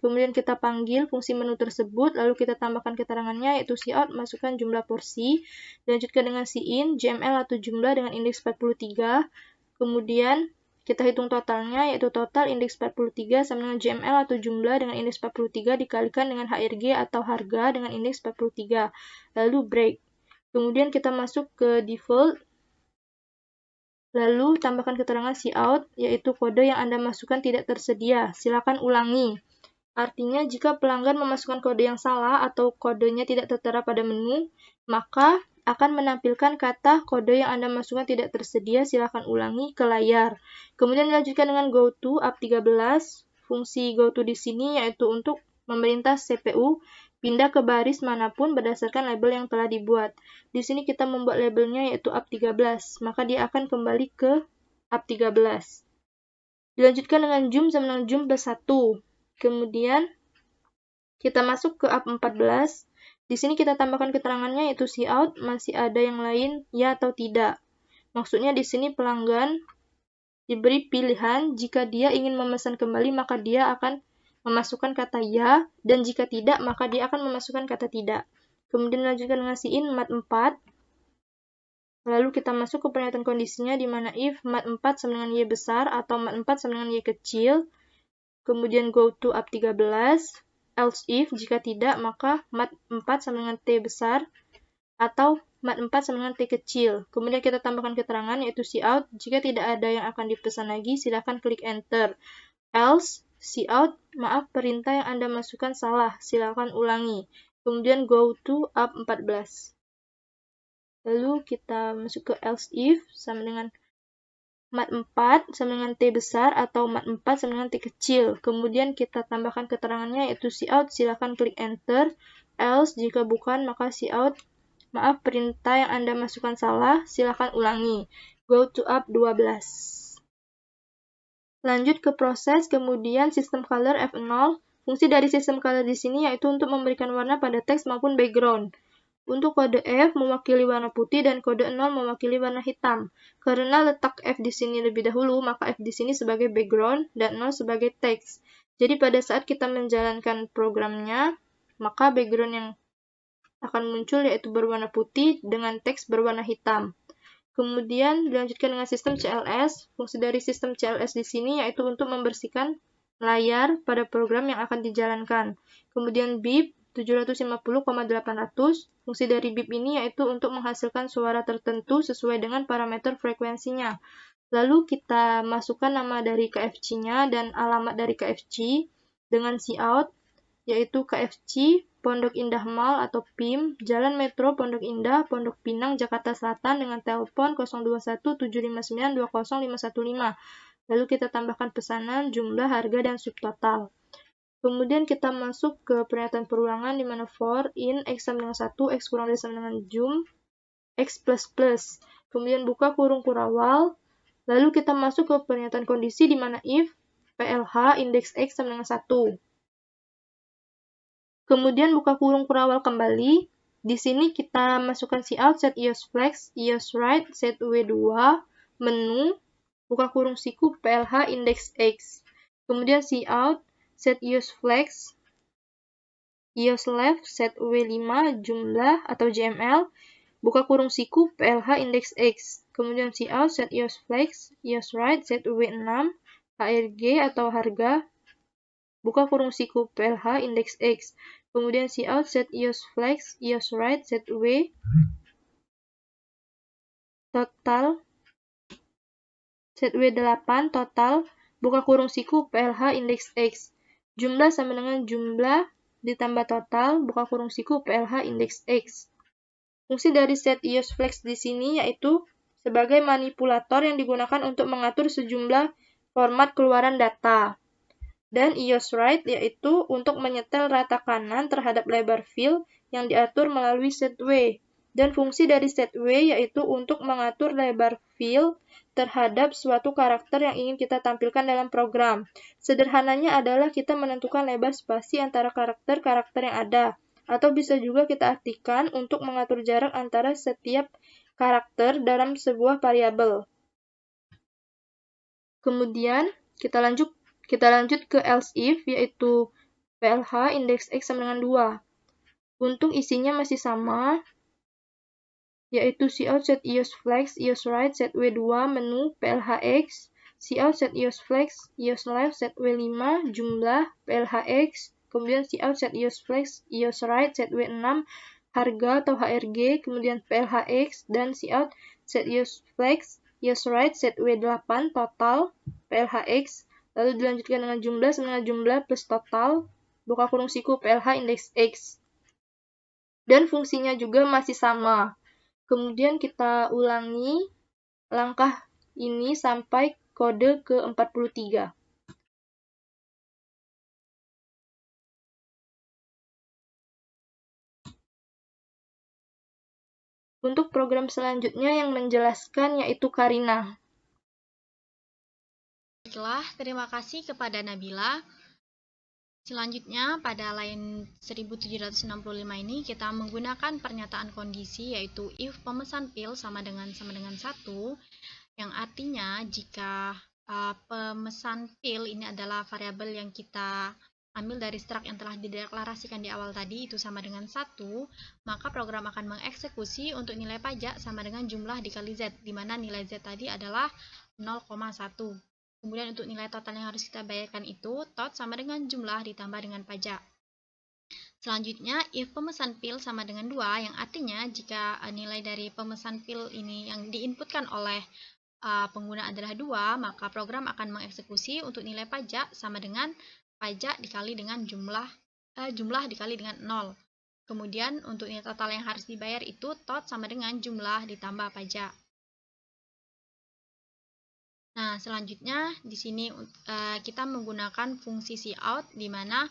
Kemudian kita panggil fungsi menu tersebut, lalu kita tambahkan keterangannya yaitu cout masukkan jumlah porsi. Dilanjutkan dengan cin JML atau jumlah dengan indeks 43. Kemudian kita hitung totalnya yaitu total indeks 43 sama dengan JML atau jumlah dengan indeks 43 dikalikan dengan HRG atau harga dengan indeks 43. Lalu break. Kemudian kita masuk ke default. Lalu tambahkan keterangan cout, yaitu kode yang Anda masukkan tidak tersedia. Silakan ulangi. Artinya jika pelanggan memasukkan kode yang salah atau kodenya tidak tertera pada menu, maka akan menampilkan kata kode yang Anda masukkan tidak tersedia, silakan ulangi ke layar. Kemudian dilanjutkan dengan go to up13. Fungsi go to di sini yaitu untuk memerintah CPU pindah ke baris manapun berdasarkan label yang telah dibuat. Di sini kita membuat labelnya yaitu up13, maka dia akan kembali ke up13. Dilanjutkan dengan zoom sama dengan zoom +1. Kemudian kita masuk ke up14. Di sini kita tambahkan keterangannya yaitu cout masih ada yang lain ya atau tidak. Maksudnya di sini pelanggan diberi pilihan jika dia ingin memesan kembali maka dia akan memasukkan kata ya, dan jika tidak maka dia akan memasukkan kata tidak. Kemudian lanjutkan dengan cin mat4. Lalu kita masuk ke pernyataan kondisinya di mana if mat4 sama dengan y besar atau mat4 sama dengan y kecil. Kemudian go to up13. Else if jika tidak maka mat4 sama dengan t besar atau mat4 sama dengan t kecil. Kemudian kita tambahkan keterangan yaitu cout jika tidak ada yang akan dipesan lagi silakan klik enter. Else cout maaf perintah yang Anda masukkan salah, silakan ulangi. Kemudian go to up14. Lalu kita masuk ke else if sama dengan mat4 sama dengan t besar atau mat4 sama dengan t kecil. Kemudian kita tambahkan keterangannya yaitu cout silakan klik enter. Else jika bukan maka cout maaf perintah yang Anda masukkan salah, silakan ulangi. Go to up12. Lanjut ke proses, kemudian sistem color F0. Fungsi dari sistem color di sini yaitu untuk memberikan warna pada teks maupun background. Untuk kode F mewakili warna putih dan kode 0 mewakili warna hitam. Karena letak F di sini lebih dahulu, maka F di sini sebagai background dan 0 sebagai teks. Jadi pada saat kita menjalankan programnya, maka background yang akan muncul yaitu berwarna putih dengan teks berwarna hitam. Kemudian dilanjutkan dengan sistem CLS. Fungsi dari sistem CLS di sini yaitu untuk membersihkan layar pada program yang akan dijalankan. Kemudian beep 750,800. Fungsi dari beep ini yaitu untuk menghasilkan suara tertentu sesuai dengan parameter frekuensinya. Lalu kita masukkan nama dari KFC-nya dan alamat dari KFC dengan cout, yaitu KFC Pondok Indah Mall atau PIM, Jalan Metro Pondok Indah, Pondok Pinang, Jakarta Selatan dengan telepon 0217592015. Lalu kita tambahkan pesanan, jumlah, harga, dan subtotal. Kemudian kita masuk ke pernyataan perulangan di mana for, in, x sama dengan 1, x kurang dari sama dengan jum, x plus plus. Kemudian buka kurung kurawal. Lalu kita masuk ke pernyataan kondisi di mana if, PLH, indeks x sama dengan 1. Kemudian buka kurung kurawal kembali. Di sini kita masukkan cout, set ios flex, ios right, set w2, menu, buka kurung siku, PLH, indeks x. Kemudian cout, set ios flex, ios left, set w5, jumlah atau jml, buka kurung siku, PLH, indeks x. Kemudian cout, set ios flex, ios right, set w6, HRG atau harga, buka kurung siku, PLH, indeks x. Kemudian cout, set ios flex, ios right, set w, total, set w8, total, buka kurung siku, PLH, indeks x. Jumlah sama dengan jumlah ditambah total, buka kurung siku, PLH, indeks x. Fungsi dari set ios flex di sini yaitu sebagai manipulator yang digunakan untuk mengatur sejumlah format keluaran data. Dan ios right yaitu untuk menyetel rata kanan terhadap lebar fill yang diatur melalui set w. Dan fungsi dari set w yaitu untuk mengatur lebar fill terhadap suatu karakter yang ingin kita tampilkan dalam program. Sederhananya adalah kita menentukan lebar spasi antara karakter-karakter yang ada. Atau bisa juga kita artikan untuk mengatur jarak antara setiap karakter dalam sebuah variabel. Kemudian kita lanjut ke else if, yaitu PLH indeks x sama dengan 2. Untuk isinya masih sama, yaitu cout set ios flex, ios right, set w2, menu, PLH x, cout set ios flex, ios left, set w5, jumlah, PLH x, kemudian cout set ios flex, ios right, set w6, harga atau HRG, kemudian PLH x, dan cout set ios flex, ios right, set w8, total, PLH x, lalu dilanjutkan dengan jumlah sama dengan jumlah plus total, buka kurung siku, PLH indeks x. Dan fungsinya juga masih sama. Kemudian kita ulangi langkah ini sampai kode ke-43. Untuk program selanjutnya yang menjelaskan yaitu Karina. Baiklah, terima kasih kepada Nabila. Selanjutnya pada line 1765 ini kita menggunakan pernyataan kondisi yaitu if pemesan pil sama dengan 1, yang artinya jika pemesan pil ini adalah variabel yang kita ambil dari struct yang telah dideklarasikan di awal tadi itu sama dengan 1, maka program akan mengeksekusi untuk nilai pajak sama dengan jumlah dikali Z, di mana nilai Z tadi adalah 0,1. Kemudian untuk nilai total yang harus kita bayarkan itu, tot sama dengan jumlah ditambah dengan pajak. Selanjutnya, if pemesan pil sama dengan 2, yang artinya jika nilai dari pemesan pil ini yang diinputkan oleh pengguna adalah 2, maka program akan mengeksekusi untuk nilai pajak sama dengan pajak dikali dengan jumlah dikali dengan 0. Kemudian untuk nilai total yang harus dibayar itu tot sama dengan jumlah ditambah pajak. Nah, selanjutnya di sini kita menggunakan fungsi cout, di mana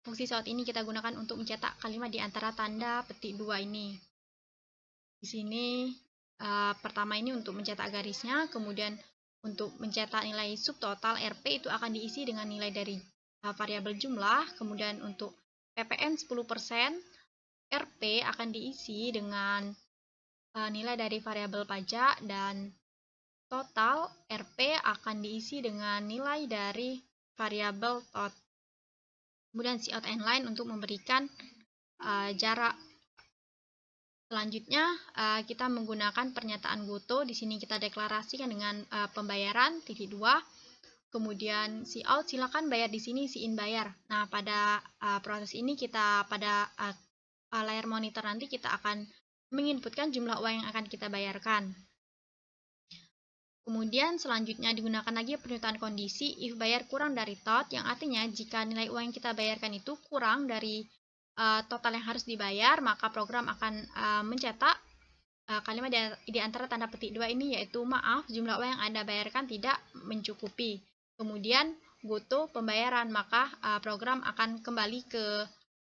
fungsi cout ini kita gunakan untuk mencetak kalimat di antara tanda petik 2 ini. Di sini pertama ini untuk mencetak garisnya, kemudian untuk mencetak nilai subtotal RP itu akan diisi dengan nilai dari variabel jumlah, kemudian untuk PPN 10%, RP akan diisi dengan nilai dari variabel pajak, dan total RP akan diisi dengan nilai dari variabel tot. Kemudian cout line untuk memberikan jarak. Selanjutnya kita menggunakan pernyataan goto. Di sini kita deklarasikan dengan pembayaran titik 2. Kemudian cout silakan bayar di sini, in bayar. Nah, pada proses ini kita pada layar monitor nanti kita akan menginputkan jumlah uang yang akan kita bayarkan. Kemudian selanjutnya digunakan lagi pernyataan kondisi if bayar kurang dari tot, yang artinya jika nilai uang yang kita bayarkan itu kurang dari total yang harus dibayar, maka program akan mencetak kalimat di antara tanda petik 2 ini, yaitu maaf, jumlah uang yang Anda bayarkan tidak mencukupi. Kemudian goto pembayaran, maka program akan kembali ke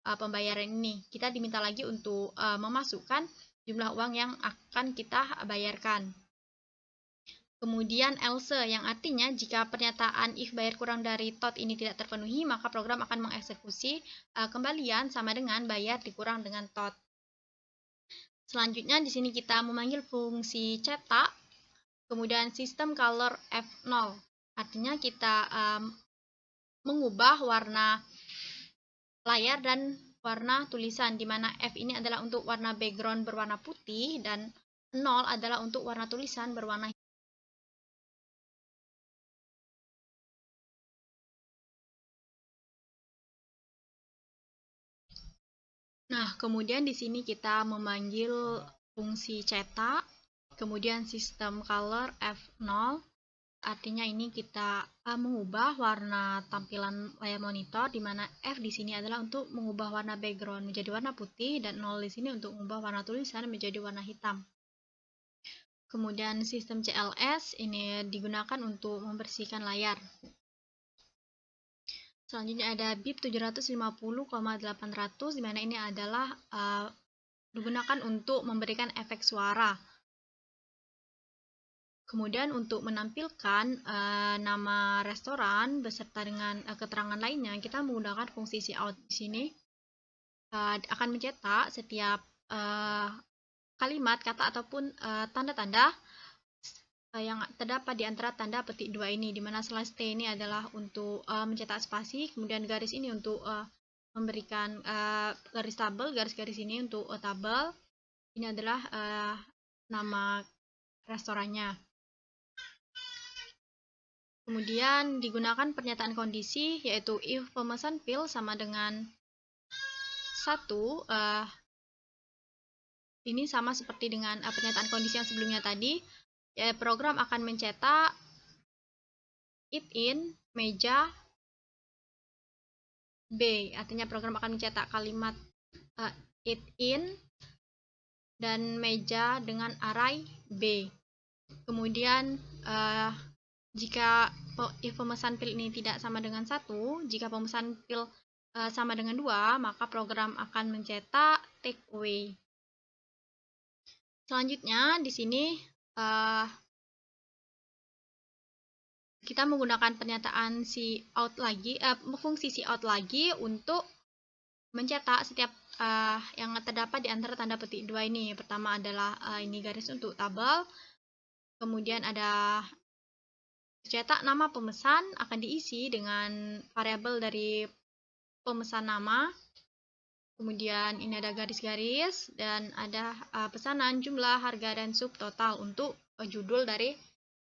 pembayaran ini. Kita diminta lagi untuk memasukkan jumlah uang yang akan kita bayarkan. Kemudian else, yang artinya jika pernyataan if bayar kurang dari tot ini tidak terpenuhi, maka program akan mengeksekusi kembalian sama dengan bayar dikurang dengan tot. Selanjutnya di sini kita memanggil fungsi cetak, kemudian sistem color F0. Artinya kita mengubah warna layar dan warna tulisan, di mana F ini adalah untuk warna background berwarna putih dan 0 adalah untuk warna tulisan berwarna hitam. Nah, kemudian di sini kita memanggil fungsi cetak, kemudian sistem color F0, artinya ini kita mengubah warna tampilan layar monitor, di mana F di sini adalah untuk mengubah warna background menjadi warna putih, dan 0 di sini untuk mengubah warna tulisan menjadi warna hitam. Kemudian sistem CLS ini digunakan untuk membersihkan layar. Selanjutnya ada BIP 750,800, di mana ini adalah digunakan untuk memberikan efek suara. Kemudian untuk menampilkan nama restoran beserta dengan keterangan lainnya, kita menggunakan fungsi cout di sini. Akan mencetak setiap kalimat, kata ataupun tanda-tanda yang terdapat di antara tanda petik 2 ini, di mana slash T ini adalah untuk mencetak spasi, kemudian garis ini untuk memberikan garis tabel, garis-garis ini untuk tabel. Ini adalah nama restorannya. Kemudian digunakan pernyataan kondisi, yaitu if pemesan pil sama dengan 1, ini sama seperti dengan pernyataan kondisi yang sebelumnya tadi. Program akan mencetak eat in meja B, artinya program akan mencetak kalimat eat in dan meja dengan array B. Kemudian jika if pemesan pil ini tidak sama dengan 1, jika pemesan pil sama dengan 2, maka program akan mencetak take away. Selanjutnya di sini kita menggunakan pernyataan cout lagi, fungsi cout lagi untuk mencetak setiap yang terdapat di antara tanda petik 2 ini. Pertama adalah ini garis untuk tabel, kemudian ada cetak nama pemesan akan diisi dengan variabel dari pemesan nama, kemudian ini ada garis-garis dan ada pesanan, jumlah, harga, dan subtotal untuk judul dari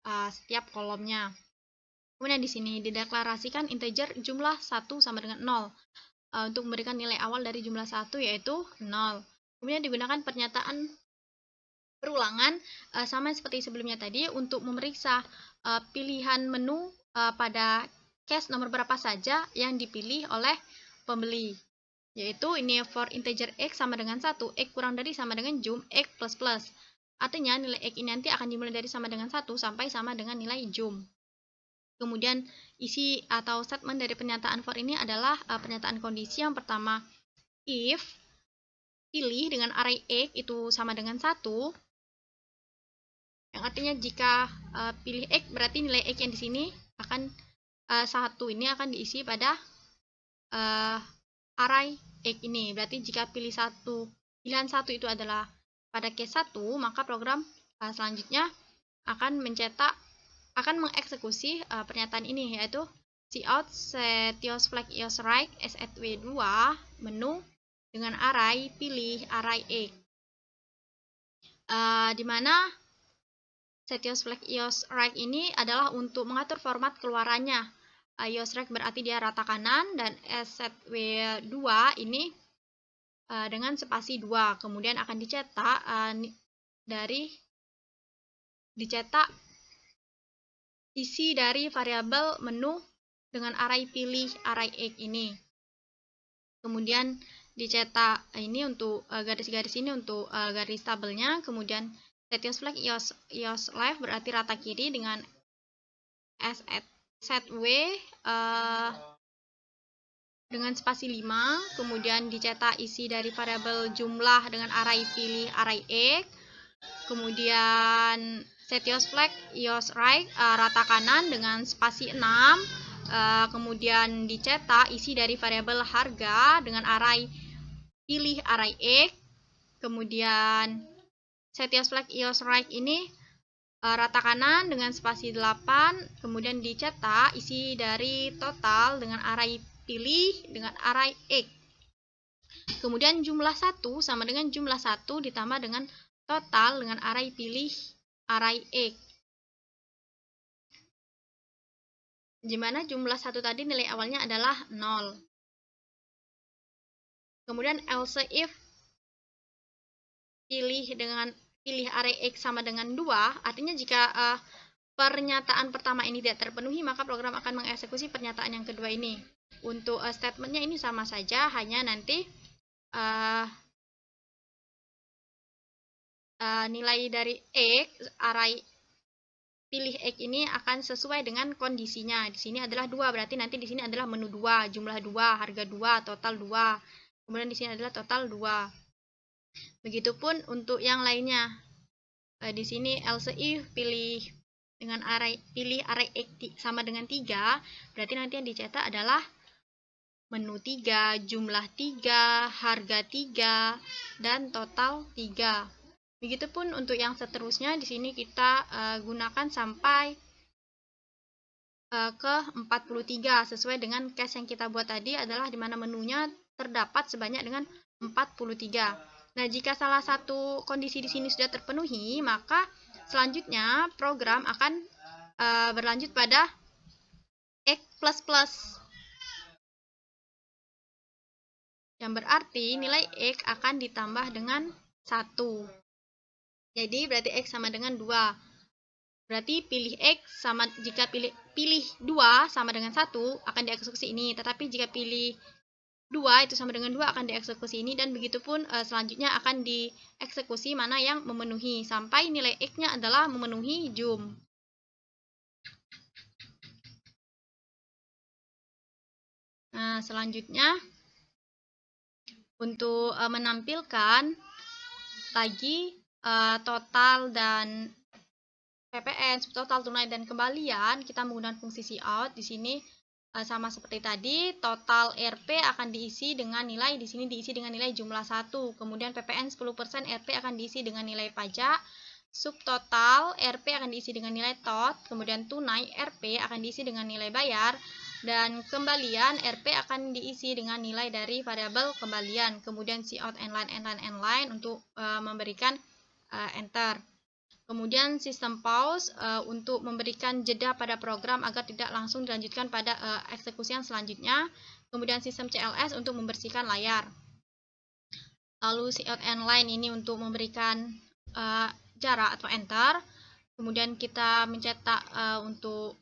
setiap kolomnya. Kemudian di sini dideklarasikan integer jumlah 1 sama dengan 0 untuk memberikan nilai awal dari jumlah 1, yaitu 0. Kemudian digunakan pernyataan perulangan sama seperti sebelumnya tadi untuk memeriksa pilihan menu pada case nomor berapa saja yang dipilih oleh pembeli. Yaitu ini for integer x sama dengan 1, x kurang dari sama dengan jum, x plus plus. Artinya nilai x ini nanti akan dimulai dari sama dengan 1 sampai sama dengan nilai jum. Kemudian isi atau statement dari pernyataan for ini adalah pernyataan kondisi. Yang pertama, if pilih dengan array x itu sama dengan 1, yang artinya jika pilih x berarti nilai x yang di sini akan 1 ini akan diisi pada array x ini. Berarti jika pilihan 1 itu adalah pada case 1, maka program selanjutnya akan mengeksekusi pernyataan ini, yaitu cout set ios flag ios right SETW2 menu dengan array pilih array x, di mana set ios flag ios right ini adalah untuk mengatur format keluarannya. ios right berarti dia rata kanan, dan SETW2 ini dengan spasi 2. Kemudian akan dicetak isi dari variabel menu dengan array pilih array egg ini. Kemudian dicetak ini untuk garis-garis ini untuk garis tabelnya. Kemudian set flag iOS left berarti rata kiri dengan set w dengan spasi 5. Kemudian dicetak isi dari variabel jumlah dengan array pilih array egg. Kemudian set flag iOS right rata kanan dengan spasi 6. Kemudian dicetak isi dari variabel harga dengan array pilih array egg. Kemudian set flag iOS right ini rata kanan dengan spasi 8. Kemudian dicetak isi dari total dengan array pilih dengan array egg. Kemudian jumlah 1 sama dengan jumlah 1 ditambah dengan total dengan array pilih array egg. Dimana jumlah 1 tadi nilai awalnya adalah 0. Kemudian else if pilih array x sama dengan 2, artinya jika pernyataan pertama ini tidak terpenuhi, maka program akan mengeksekusi pernyataan yang kedua ini. Untuk statementnya ini sama saja, hanya nanti nilai dari x, array pilih x ini akan sesuai dengan kondisinya. Di sini adalah 2, berarti nanti di sini adalah menu 2, jumlah 2, harga 2, total 2. Kemudian di sini adalah total 2. Begitupun untuk yang lainnya. Di sini else if pilih array x sama dengan 3, berarti nanti yang dicetak adalah menu 3, jumlah 3, harga 3, dan total 3. Begitupun untuk yang seterusnya, di sini kita gunakan sampai ke 43 sesuai dengan case yang kita buat tadi, adalah di mana menunya terdapat sebanyak dengan 43. Nah, jika salah satu kondisi di sini sudah terpenuhi, maka selanjutnya program akan berlanjut pada x++. Yang berarti nilai x akan ditambah dengan 1. Jadi berarti x sama dengan 2. Berarti pilih x sama, jika pilih 2 sama dengan 1 akan dieksekusi ini. Tetapi jika pilih 2 itu sama dengan 2 akan dieksekusi ini, dan begitupun selanjutnya akan dieksekusi mana yang memenuhi sampai nilai x-nya adalah memenuhi jum. Nah, selanjutnya untuk menampilkan lagi total dan PPN, total tunai dan kembalian, kita menggunakan fungsi cout. Di sini sama seperti tadi, total RP akan diisi dengan nilai, di sini diisi dengan nilai jumlah 1. Kemudian PPN 10% RP akan diisi dengan nilai pajak. Subtotal RP akan diisi dengan nilai tot. Kemudian tunai RP akan diisi dengan nilai bayar. Dan kembalian RP akan diisi dengan nilai dari variabel kembalian. Kemudian cout endline untuk memberikan enter. Kemudian sistem pause untuk memberikan jeda pada program agar tidak langsung dilanjutkan pada eksekusi yang selanjutnya. Kemudian sistem CLS untuk membersihkan layar. Lalu cout endline ini untuk memberikan jarak atau enter. Kemudian kita mencetak untuk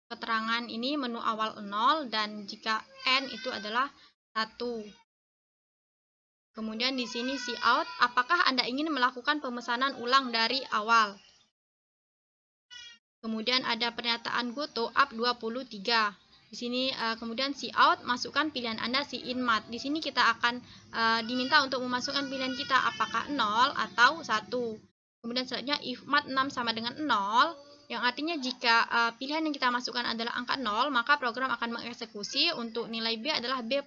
keterangan ini menu awal 0, dan jika n itu adalah 1. Kemudian di sini cout, apakah Anda ingin melakukan pemesanan ulang dari awal? Kemudian ada pernyataan goto up 23. Di sini kemudian cout, masukkan pilihan Anda inmat. Di sini kita akan diminta untuk memasukkan pilihan kita apakah 0 atau 1. Kemudian selanjutnya if mat 6 sama dengan 0, yang artinya jika pilihan yang kita masukkan adalah angka 0, maka program akan mengeksekusi untuk nilai B adalah B++.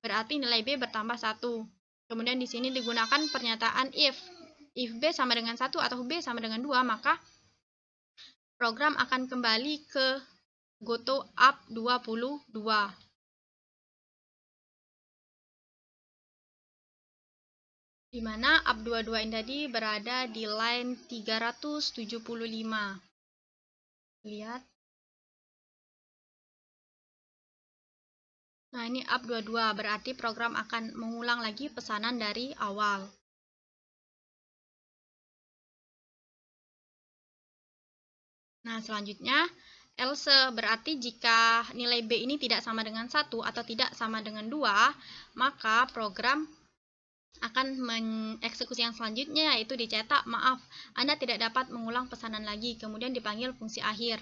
Berarti nilai B bertambah 1. Kemudian di sini digunakan pernyataan if B sama dengan 1 atau B sama dengan 2, maka program akan kembali ke goto up 22. Di mana up 22 ini tadi berada di line 375. Lihat. Nah, ini up 22, berarti program akan mengulang lagi pesanan dari awal. Nah, selanjutnya else berarti jika nilai B ini tidak sama dengan 1 atau tidak sama dengan 2, maka program akan mengeksekusi yang selanjutnya, yaitu dicetak, maaf, Anda tidak dapat mengulang pesanan lagi, kemudian dipanggil fungsi akhir.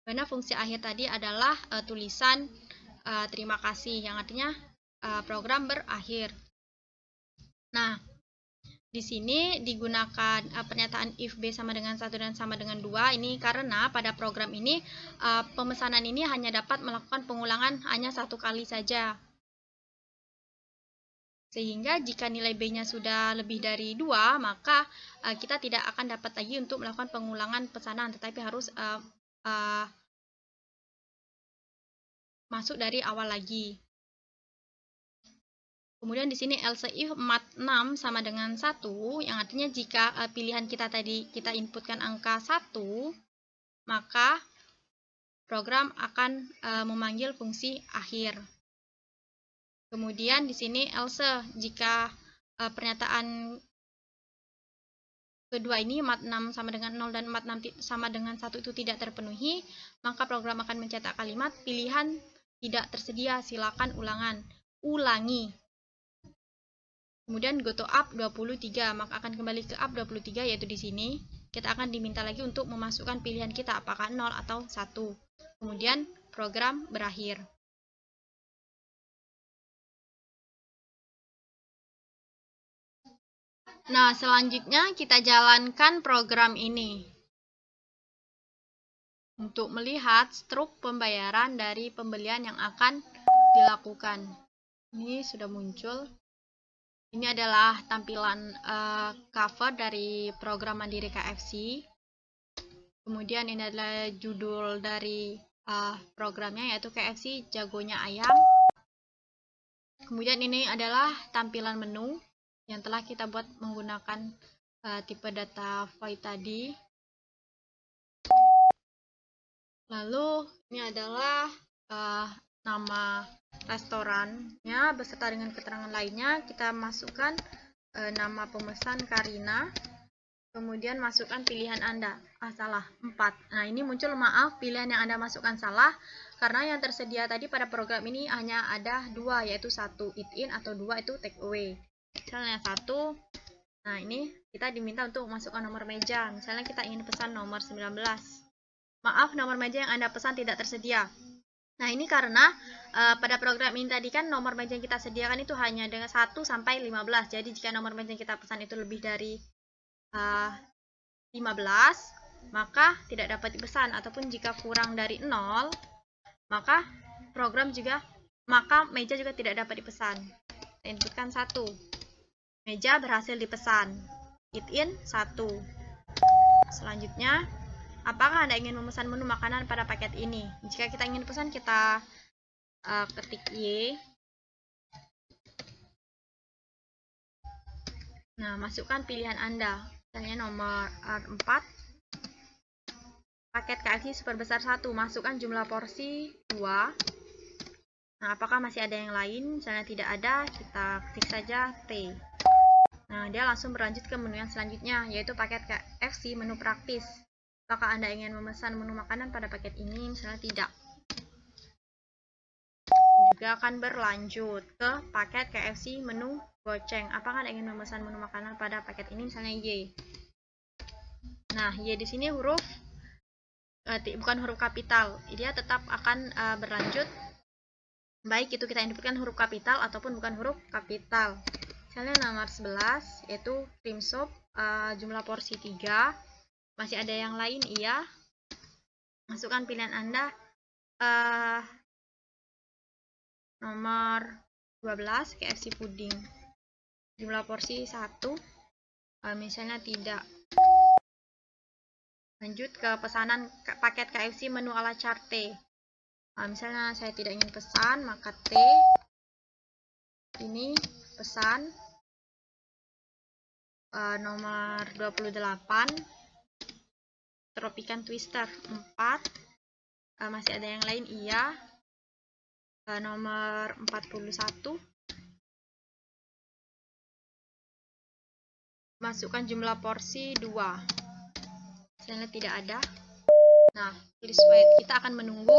Karena fungsi akhir tadi adalah tulisan terima kasih, yang artinya program berakhir. Nah, di sini digunakan pernyataan if B sama dengan 1 dan sama dengan 2 ini karena pada program ini pemesanan ini hanya dapat melakukan pengulangan hanya 1 kali saja. Sehingga jika nilai B-nya sudah lebih dari 2, maka kita tidak akan dapat lagi untuk melakukan pengulangan pesanan, tetapi harus masuk dari awal lagi. Kemudian di sini else if mat 6 sama dengan 1, yang artinya jika pilihan kita tadi kita inputkan angka 1, maka program akan memanggil fungsi akhir. Kemudian di sini else jika pernyataan kedua ini mat 6 sama dengan 0 dan mat 6 sama dengan 1 itu tidak terpenuhi, maka program akan mencetak kalimat pilihan tidak tersedia, silakan ulangi. Kemudian go to up 23, maka akan kembali ke up 23, yaitu di sini kita akan diminta lagi untuk memasukkan pilihan kita apakah 0 atau 1. Kemudian program berakhir. Nah, selanjutnya kita jalankan program ini untuk melihat struk pembayaran dari pembelian yang akan dilakukan. Ini sudah muncul. Ini adalah tampilan cover dari program Mandiri KFC. Kemudian ini adalah judul dari programnya, yaitu KFC Jagonya Ayam. Kemudian ini adalah tampilan menu yang telah kita buat menggunakan tipe data void tadi. Lalu ini adalah nama restorannya beserta dengan keterangan lainnya. Kita masukkan nama pemesan Karina, kemudian masukkan pilihan Anda. Salah, 4. Nah, ini muncul maaf, pilihan yang Anda masukkan salah karena yang tersedia tadi pada program ini hanya ada 2, yaitu 1 eat in atau 2 itu take away. Misalnya 1, nah ini kita diminta untuk memasukkan nomor meja. Misalnya kita ingin pesan nomor 19. Maaf, nomor meja yang Anda pesan tidak tersedia. Nah, ini karena pada program ini tadi kan nomor meja yang kita sediakan itu hanya dengan 1 sampai 15. Jadi jika nomor meja yang kita pesan itu lebih dari 15, maka tidak dapat dipesan. Ataupun jika kurang dari 0, maka meja juga tidak dapat dipesan. Kita inputkan 1. Meja berhasil dipesan. Eat in 1. Selanjutnya, apakah Anda ingin memesan menu makanan pada paket ini? Jika kita ingin pesan, kita ketik Y. Nah, masukkan pilihan Anda. Misalnya nomor 4. Paket KFC superbesar 1. Masukkan jumlah porsi 2. Nah, apakah masih ada yang lain? Misalnya tidak ada, kita ketik saja T. Nah, dia langsung berlanjut ke menu yang selanjutnya, yaitu paket KFC menu praktis. Apakah Anda ingin memesan menu makanan pada paket ini? Misalnya tidak. Juga akan berlanjut ke paket KFC menu goceng. Apakah Anda ingin memesan menu makanan pada paket ini? Misalnya Y. Nah, Y di sini bukan huruf kapital. Dia tetap akan berlanjut. Baik itu kita inputkan huruf kapital ataupun bukan huruf kapital. Misalnya nomor 11, yaitu cream soup, jumlah porsi 3. Masih ada yang lain? Iya. Masukkan pilihan Anda. Nomor 12, KFC puding. Jumlah porsi 1. Misalnya tidak. Lanjut ke pesanan paket KFC menu ala carte. Misalnya saya tidak ingin pesan, maka T. Ini pesan. Nomor 28. Tropican Twister 4. Masih ada yang lain? Iya. Nomor 41. Masukkan jumlah porsi 2. Saya lihat tidak ada. Nah, please wait. Kita akan menunggu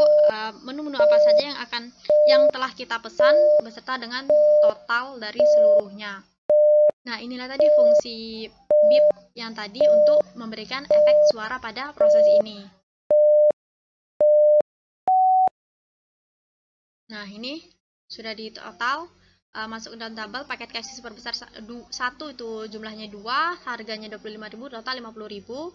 menu-menu apa saja yang telah kita pesan beserta dengan total dari seluruhnya. Nah, inilah tadi fungsi beep yang tadi untuk memberikan efek suara pada proses ini. Nah, ini sudah di total. Masuk ke dalam tabel paket KFC super besar 1 itu jumlahnya 2, harganya 25.000, total 50.000.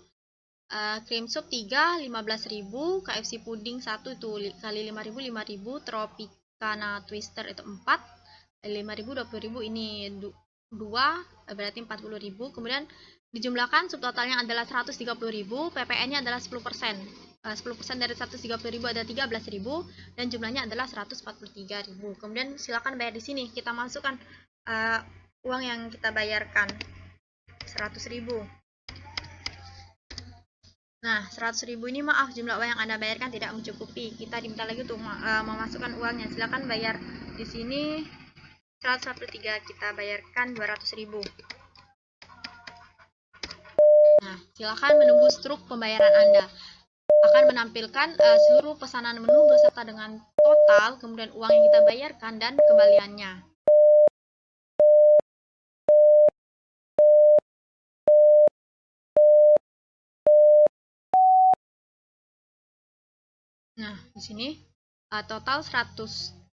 Cream soup 3, 15.000, KFC puding 1 itu kali 5.000, 5.000, Tropicana Twister itu 4, 5.000, 20.000, ini 2, berarti 40.000. Kemudian dijumlahkan subtotalnya adalah 130.000, PPN-nya adalah 10%. 10% dari 130.000 ada 13.000 dan jumlahnya adalah 143.000. Kemudian silakan bayar di sini. Kita masukkan uang yang kita bayarkan 100.000. Nah, 100.000 ini maaf jumlah uang yang Anda bayarkan tidak mencukupi. Kita diminta lagi untuk memasukkan uangnya. Silakan bayar di sini 143, kita bayarkan 200.000. Nah, silakan menunggu struk pembayaran Anda. Akan menampilkan seluruh pesanan menu beserta dengan total, kemudian uang yang kita bayarkan dan kembaliannya. Nah, di sini total 130.000,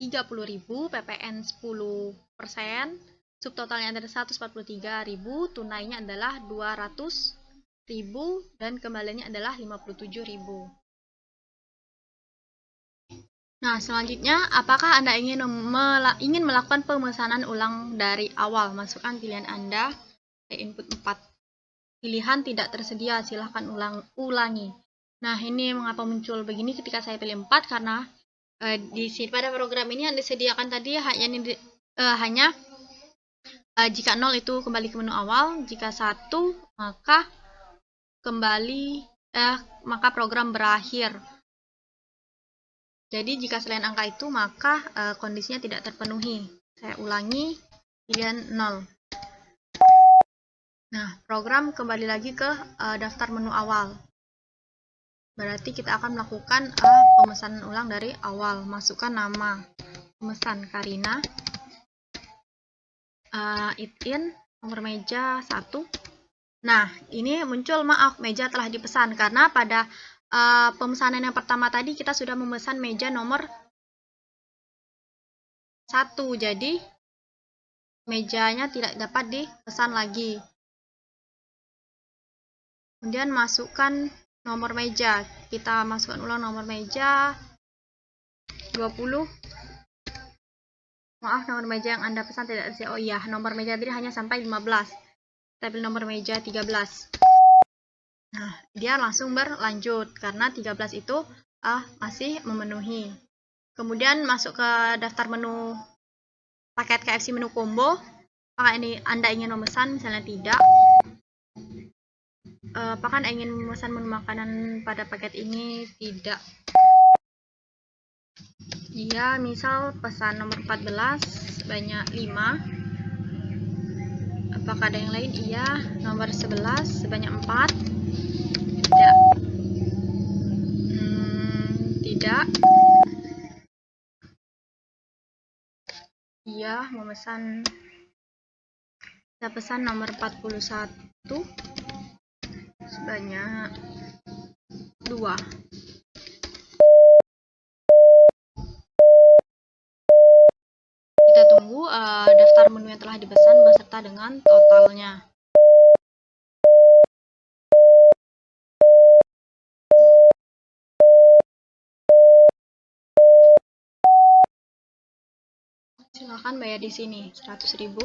PPN 10%, subtotalnya adalah 143.000, tunainya adalah 200.000 dan kembaliannya adalah 57.000. Nah, selanjutnya, apakah Anda ingin melakukan pemesanan ulang dari awal? Masukkan pilihan Anda ke input 4. Pilihan tidak tersedia, silahkan ulangi. Nah, ini mengapa muncul begini ketika saya pilih 4? Karena pada program ini yang disediakan tadi hanya jika 0 itu kembali ke menu awal, jika 1 maka maka program berakhir. Jadi jika selain angka itu maka kondisinya tidak terpenuhi. Saya ulangi, pilihan 0. Nah, program kembali lagi ke daftar menu awal. Berarti kita akan melakukan pemesanan ulang dari awal. Masukkan nama pemesan Karina, eat in, nomor meja 1. Nah, ini muncul maaf, meja telah dipesan karena pada pemesanan yang pertama tadi kita sudah memesan meja nomor 1, jadi mejanya tidak dapat dipesan lagi. Kemudian masukkan nomor meja, kita masukkan ulang nomor meja 20. Maaf, nomor meja yang Anda pesan tidak tersedia. Oh iya, nomor meja tadi hanya sampai 15. Kita pilih nomor meja 13. Nah, dia langsung berlanjut karena 13 itu masih memenuhi. Kemudian masuk ke daftar menu paket KFC menu combo. Apakah ini Anda ingin memesan? Misalnya tidak. Apakah Anda ingin memesan menu makanan pada paket ini? Tidak. Iya, misal pesan nomor 14 sebanyak 5. Apakah ada yang lain? Iya. Nomor 11 sebanyak 4. Tidak. Tidak. Iya, memesan. Kita pesan nomor 41 sebanyak 2. Kita tunggu daftar menu yang telah dipesan beserta dengan totalnya. Silakan bayar di sini 100.000.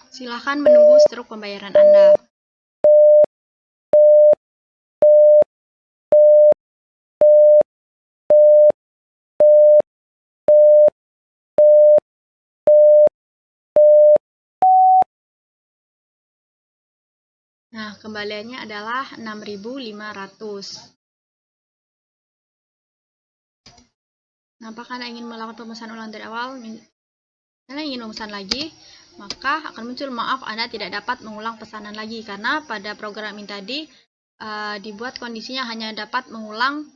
Silakan menunggu struk pembayaran Anda. Nah, kembaliannya adalah 6.500. Nah, apakah Anda ingin melakukan pemesanan ulang dari awal? misalnya ingin memesan lagi, maka akan muncul maaf Anda tidak dapat mengulang pesanan lagi, karena pada program ini tadi dibuat kondisinya hanya dapat mengulang